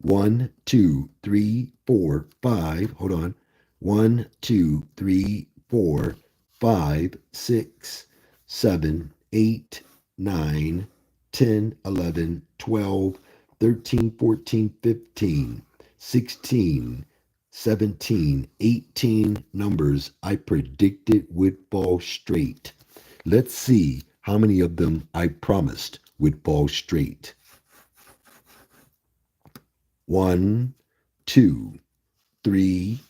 1, 2, 3, 4, 5. Hold on. 1, 2, 3, 4, 5, 6, 7, 8, 9, 10, 11, 12, 13, 14, 15, 16, 17, 18 numbers I predicted would fall straight. Let's see how many of them I promised would fall straight. 1, 2, 3,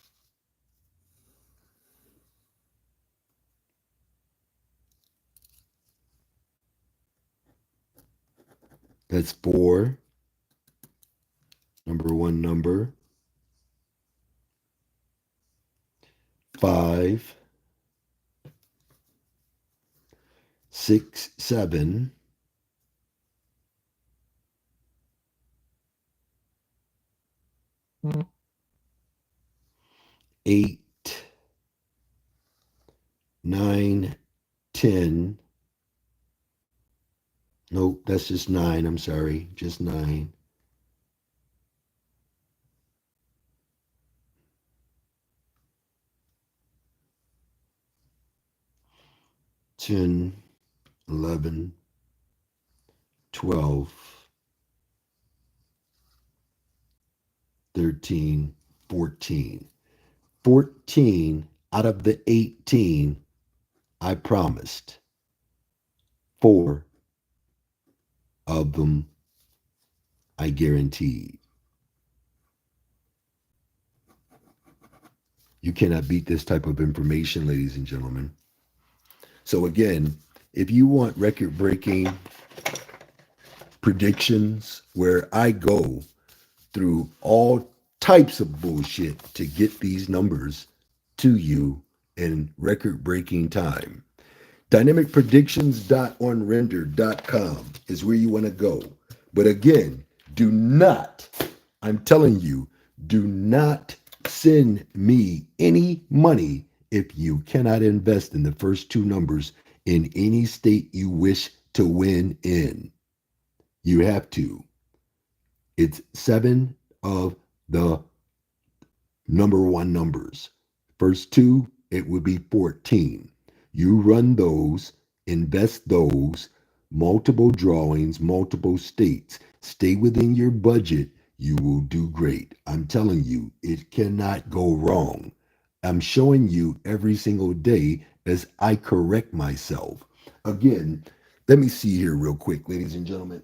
that's 4, number one number. 5, 6, 7, 8, 9, 10. Nope, that's just 9. I'm sorry, just 9. 10, 11, 12, 13, 14. 14 out of the 18 I promised. 4 of them, I guarantee. You cannot beat this type of information, ladies and gentlemen. So again, if you want record breaking predictions where I go through all types of bullshit to get these numbers to you in record breaking time, dynamicpredictions.onrender.com is where you want to go. But again, do not, I'm telling you, do not send me any money if you cannot invest in the first two numbers in any state you wish to win in. You have to. It's seven of the number one numbers. First two, it would be 14. You run those, invest those, multiple drawings, multiple states. Stay within your budget. You will do great. I'm telling you, it cannot go wrong. I'm showing you every single day as I correct myself. Again, let me see here real quick, ladies and gentlemen.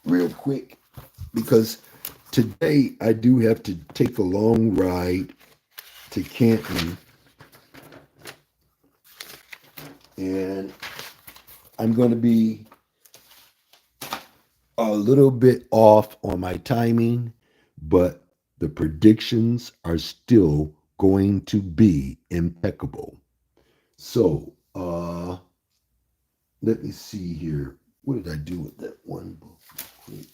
Real quick, because today I do have to take a long ride to Canton, and I'm going to be a little bit off on my timing, but the predictions are still going to be impeccable. So, let me see here. What did I do with that one book? Quick.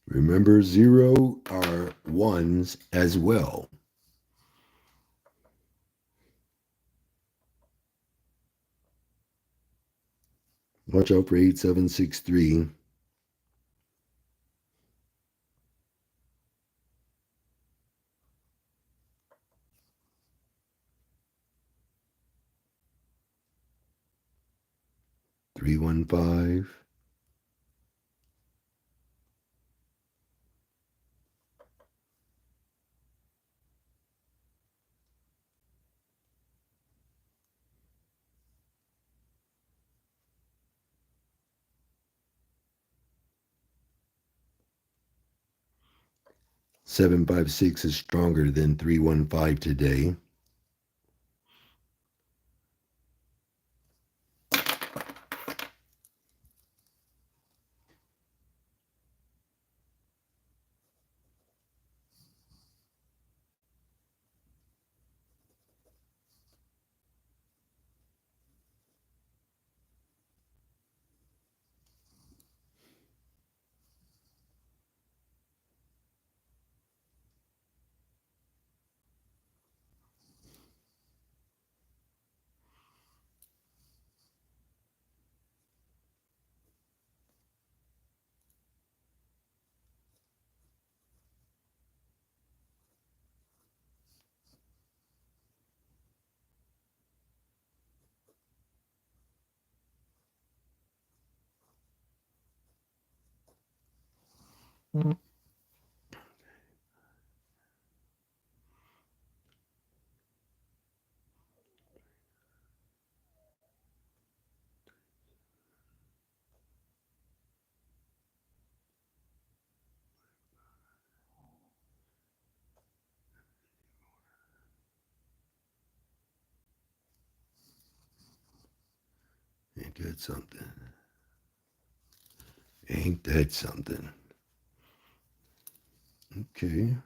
Remember, zero are ones as well. Watch out for 8763. Three one five. 756 is stronger than 315 today. Ain't that something? Ain't that something? Okay.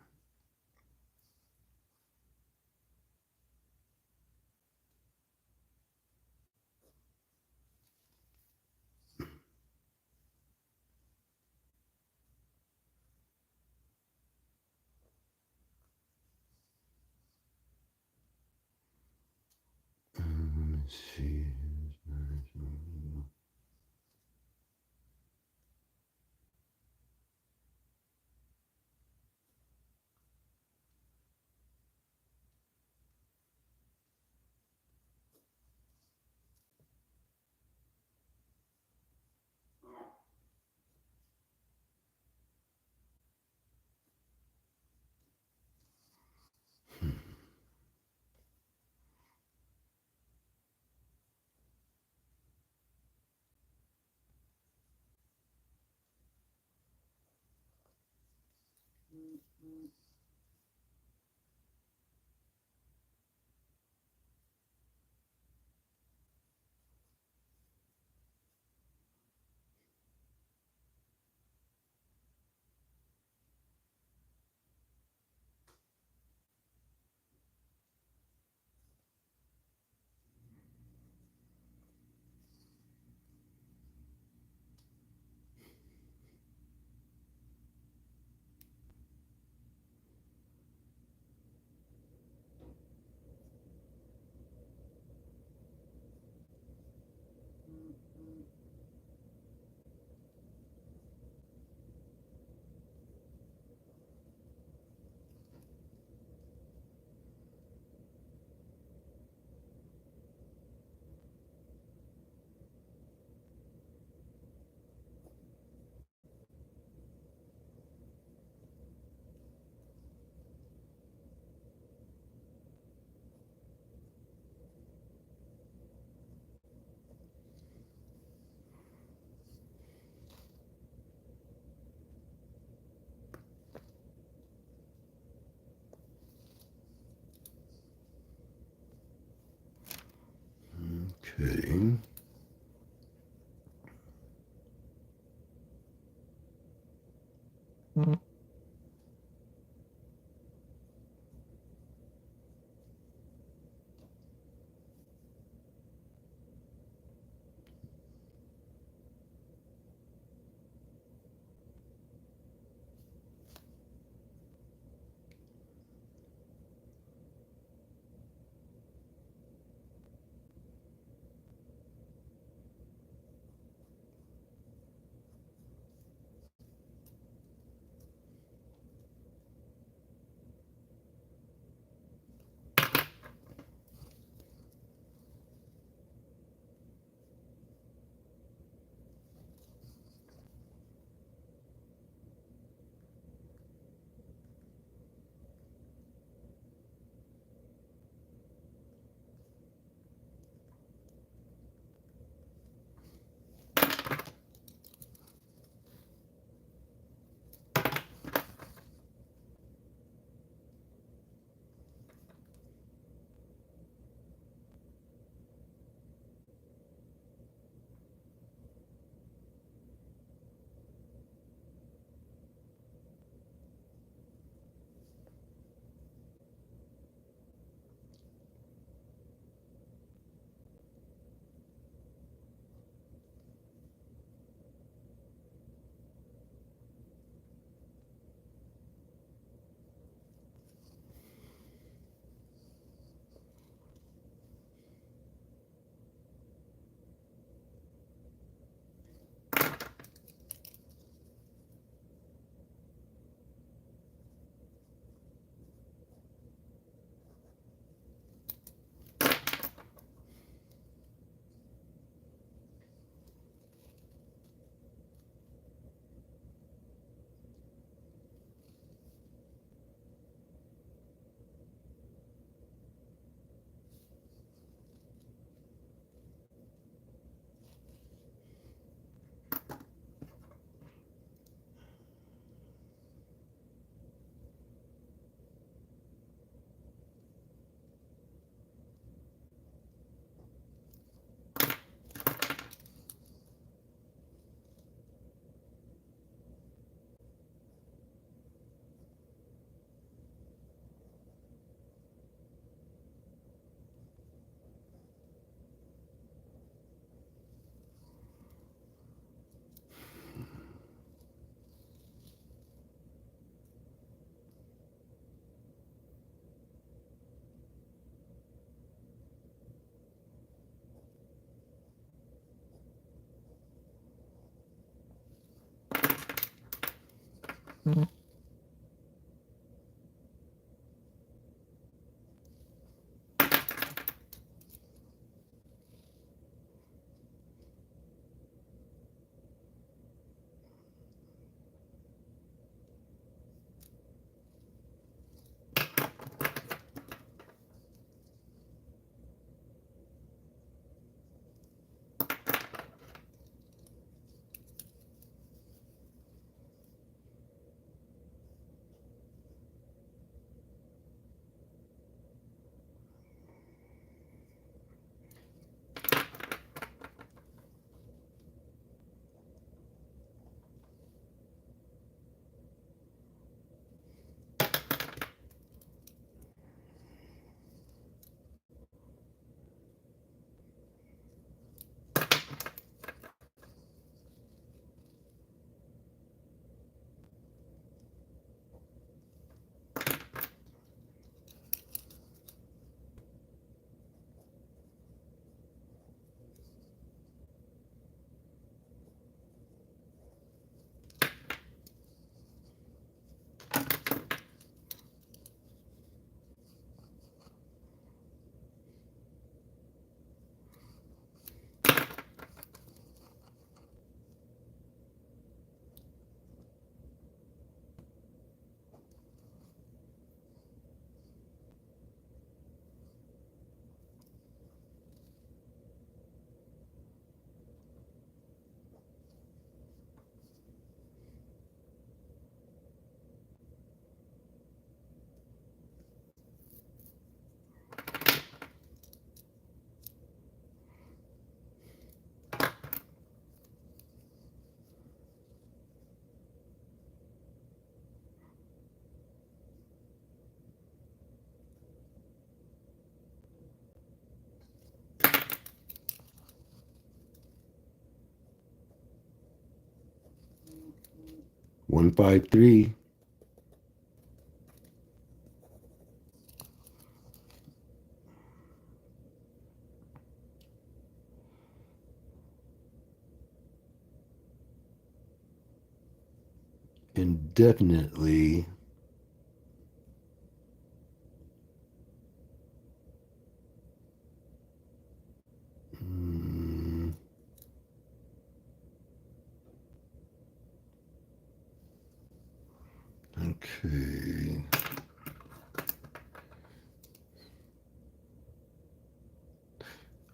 Let's see. Okay. 153. Indefinitely. Mm, okay.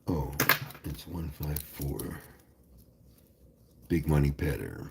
Oh, it's 154. Big money pattern.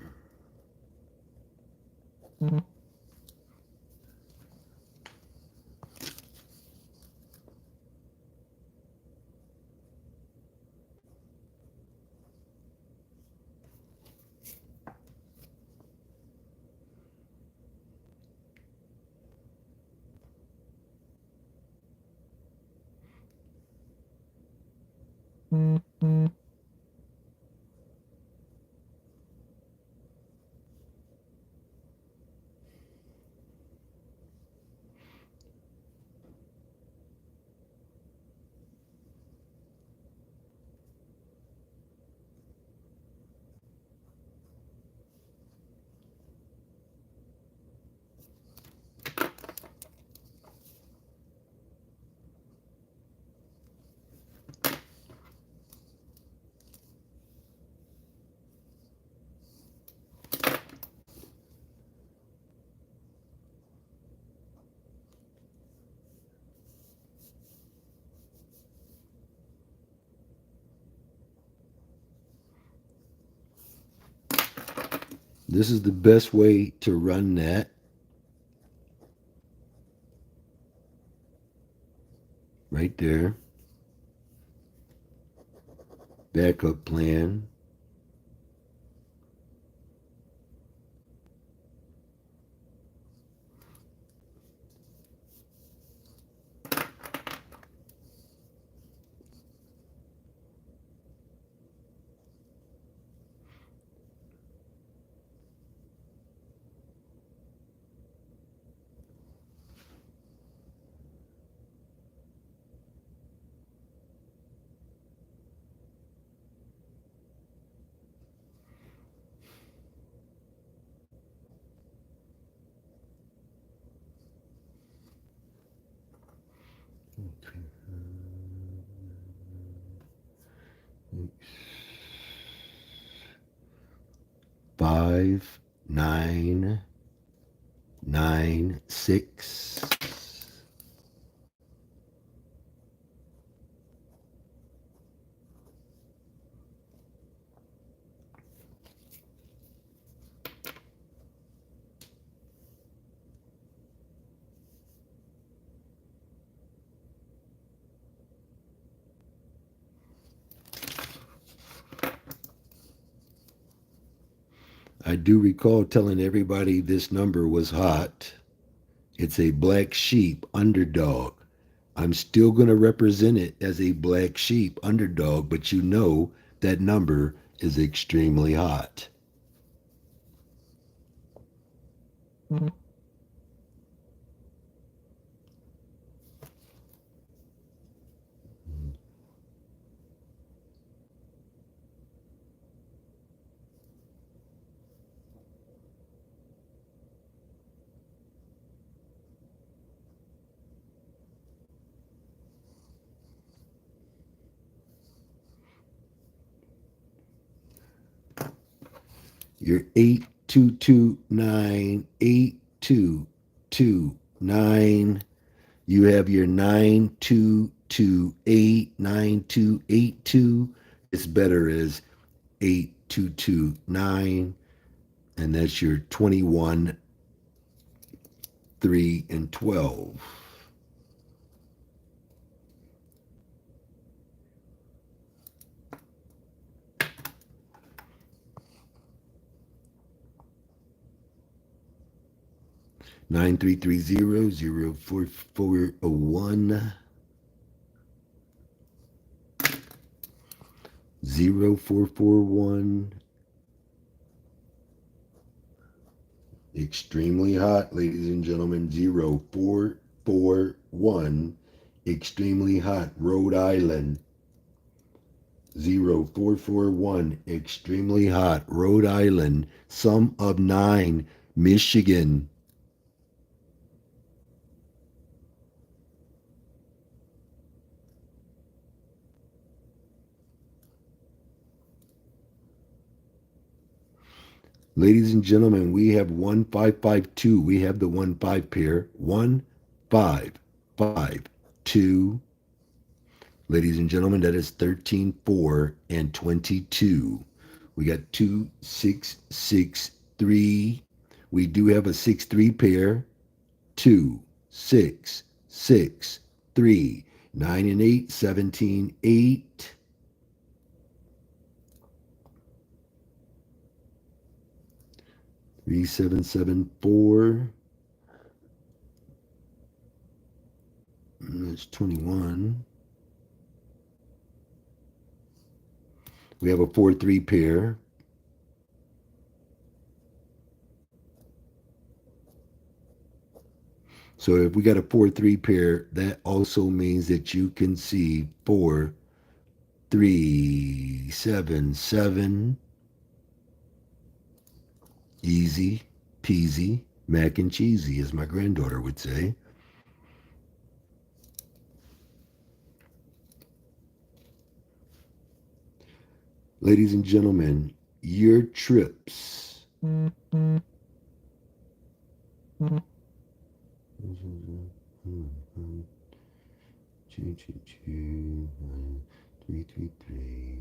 This is the best way to run that. Right there. Backup plan. 5996. I do recall telling everybody this number was hot. It's a black sheep underdog. I'm still going to represent it as a black sheep underdog, but you know that number is extremely hot. You're 8229, 8229. You have your 9228, 9282. It's better as 8229, and that's your 21, 3, and 12. Nine three three zero 4401 0441. Extremely hot, ladies and gentlemen. 0441. Extremely hot, Rhode Island. 0441. Extremely hot, Rhode Island. Sum of 9, Michigan. Ladies and gentlemen, we have 1552. We have the 1-5 pair. 1552. Ladies and gentlemen, that is 13, 4, and 22. We got 2, 6, 6, 3. We do have a 6-3 pair. 2, 6, 6, 3. 9 and 8, 17, 8. 3, 7, 7, 4. That's 21. We have a 4-3 pair. So if we got a 4-3 pair, that also means that you can see 4, 3, 7, 7. Easy peasy, mac and cheesy, as my granddaughter would say. Ladies and gentlemen, your trips. Choo, choo, choo. 3, 3, 3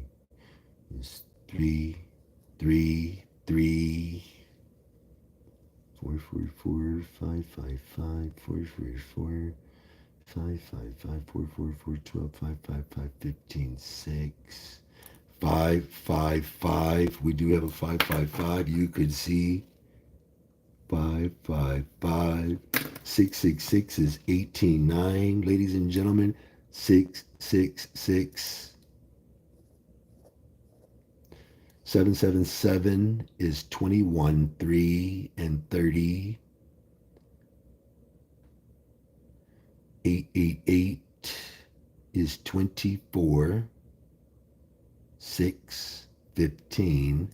is 3, 3, 3. 4, 4, 4, 5, 5, 5, 4, 4, 4, 5, 5, 5, 4, 4, 4, 12, 5, 5, 5, 15, 6, 5, 5, 5. We do have a 5, 5, 5. You could see 5, 5, 5. 6, 6, 6 is 18, 9. Ladies and gentlemen, 6, 6, 6. 7, 7, 7 is 21, 3, and 30. 8, 8, 8 is 24, 6, 15.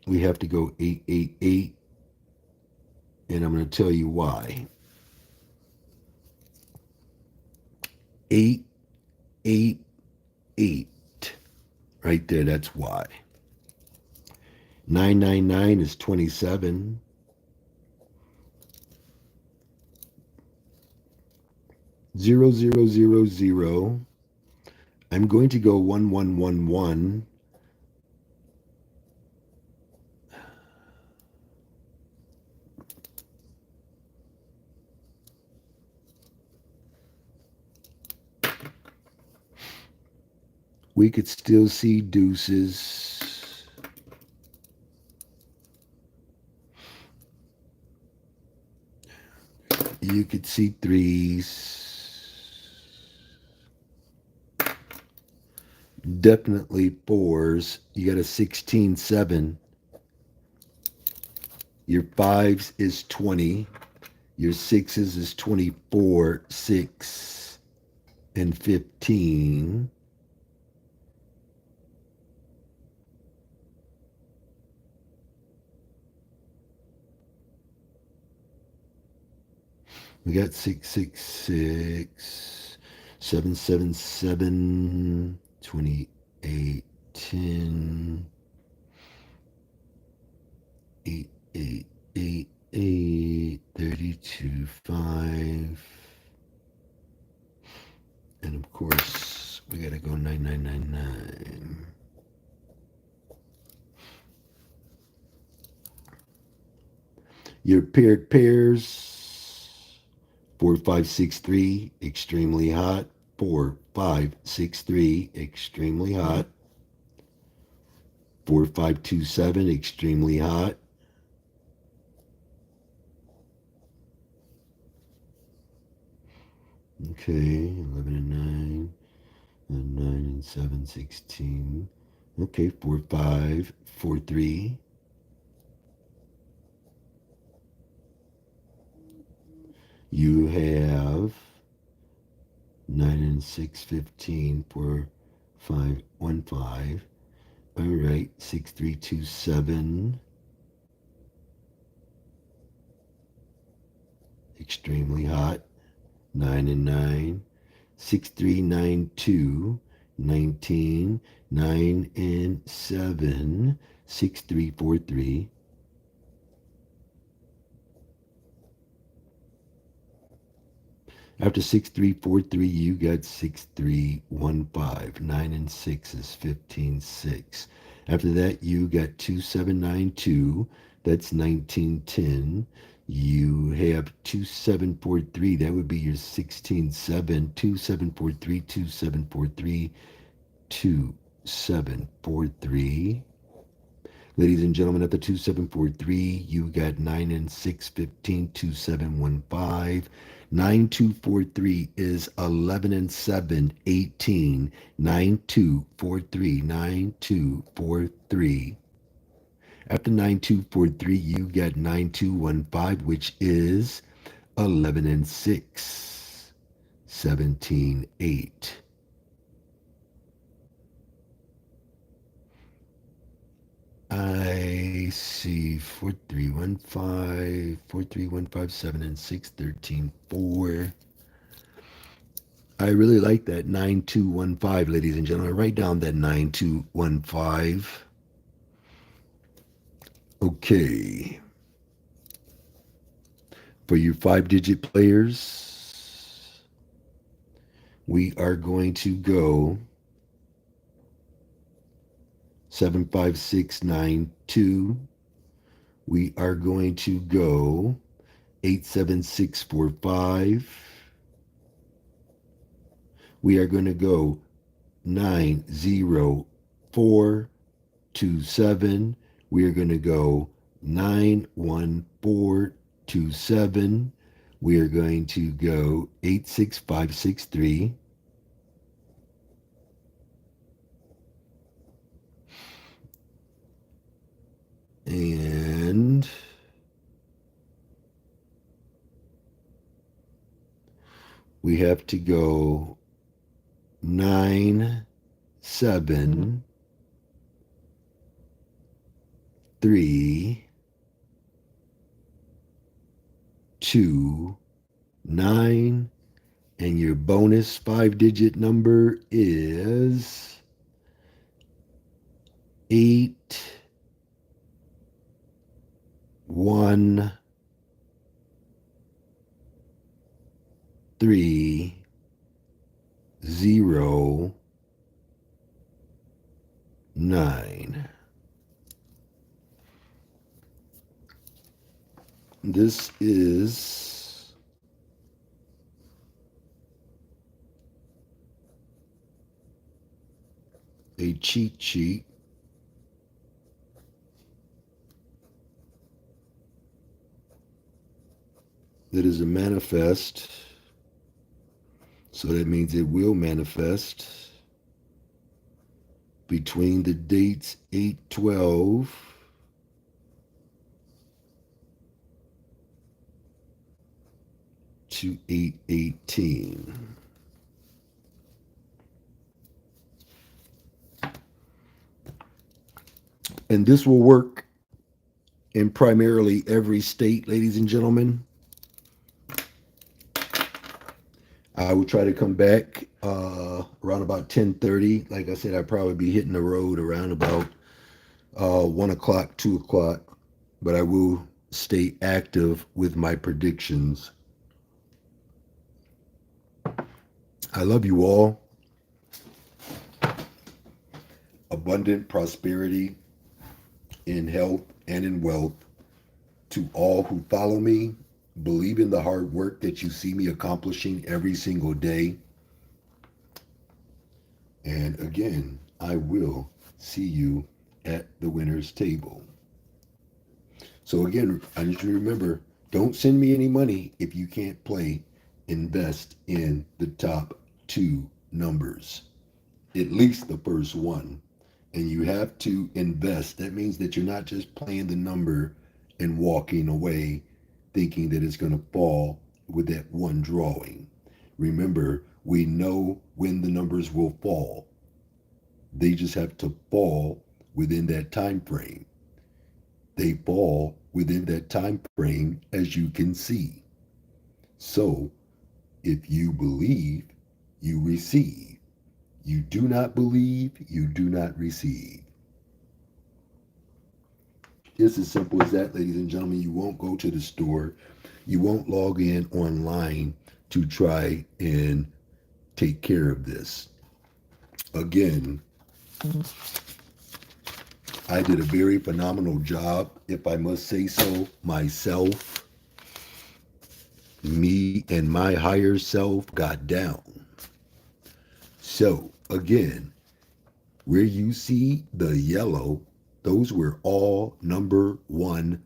We have to go 8, 8, 8, and I'm going to tell you why. 8 888. Right there, that's why. 999 is 27. 0000. I'm going to go 1111. We could still see deuces. You could see threes. Definitely fours. You got a 16-7. Your fives is 20. Your sixes is 24, 6, and 15. We got 666, 777, 28, 10, 8, 8, 8, 8, 32, 5. And of course, we got to go 9999. Your paired pairs, 4563, extremely hot. 4563, extremely hot. 4527, extremely hot. Okay, 11 and 9, and 9 and 7, 16. Okay, 4543. You have 9 and 6, 15, 4, 5, 1, 5. All right, 6327. Extremely hot. 9 and 9. 6392. 19. 9 and 7. 6343. After 6343, you got 6315. 9 and 6 is 15.6. After that, you got 2792. That's 1910. You have 2743. That would be your 16.7. 2743, 2743, 2743. Ladies and gentlemen, at the 2743, you got 9 and 6, 15, 2715. 9243 is 11 and 7, 18. 9243, 9243. After 9243, you got 9215, which is 11 and 6, 17, 8. I see 4315, 4315, 7 and 6, 13, 4. I really like that 9215, ladies and gentlemen. Write down that 9215. Okay. For your 5-digit players, we are going to go 75692. We are going to go 87645. We are going to go 90427. We are going to go 91427. We are going to go 86563. And we have to go 9, 7, 3, 2, 9, And your bonus 5-digit number is 81309. This is a cheat sheet that is a manifest. So that means it will manifest between the dates 8/12 to 8/18. And this will work in primarily every state, ladies and gentlemen. I will try to come back around about 10:30. Like I said, I'll probably be hitting the road around about 1 o'clock, 2 o'clock. But I will stay active with my predictions. I love you all. Abundant prosperity in health and in wealth to all who follow me. Believe in the hard work that you see me accomplishing every single day. And again, I will see you at the winner's table. So again, I need you to remember, don't send me any money if you can't play. Invest in the top 2 numbers, at least the first one. And you have to invest. That means that you're not just playing the number and walking away thinking that it's going to fall with that one drawing. Remember, we know when the numbers will fall. They just have to fall within that time frame. They fall within that time frame, as you can see. So, if you believe, you receive. You do not believe, you do not receive. Just as simple as that, ladies and gentlemen. You won't go to the store. You won't log in online to try and take care of this. Again, I did a very phenomenal job, if I must say so, myself. Me and my higher self got down. So, again, where you see the yellow, those were all number 1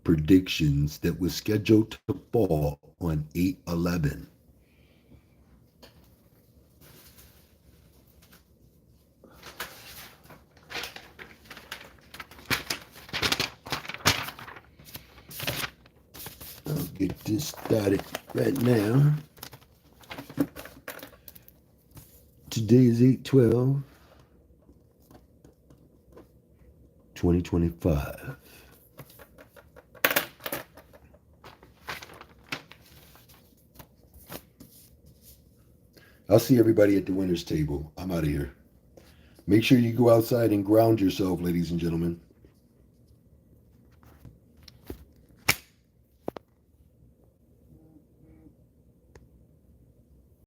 predictions that was scheduled to fall on 8/11. I'll get this started right now. Today is 8/12, 2025. I'll see everybody at the winner's table. I'm out of here. Make sure you go outside and ground yourself, ladies and gentlemen.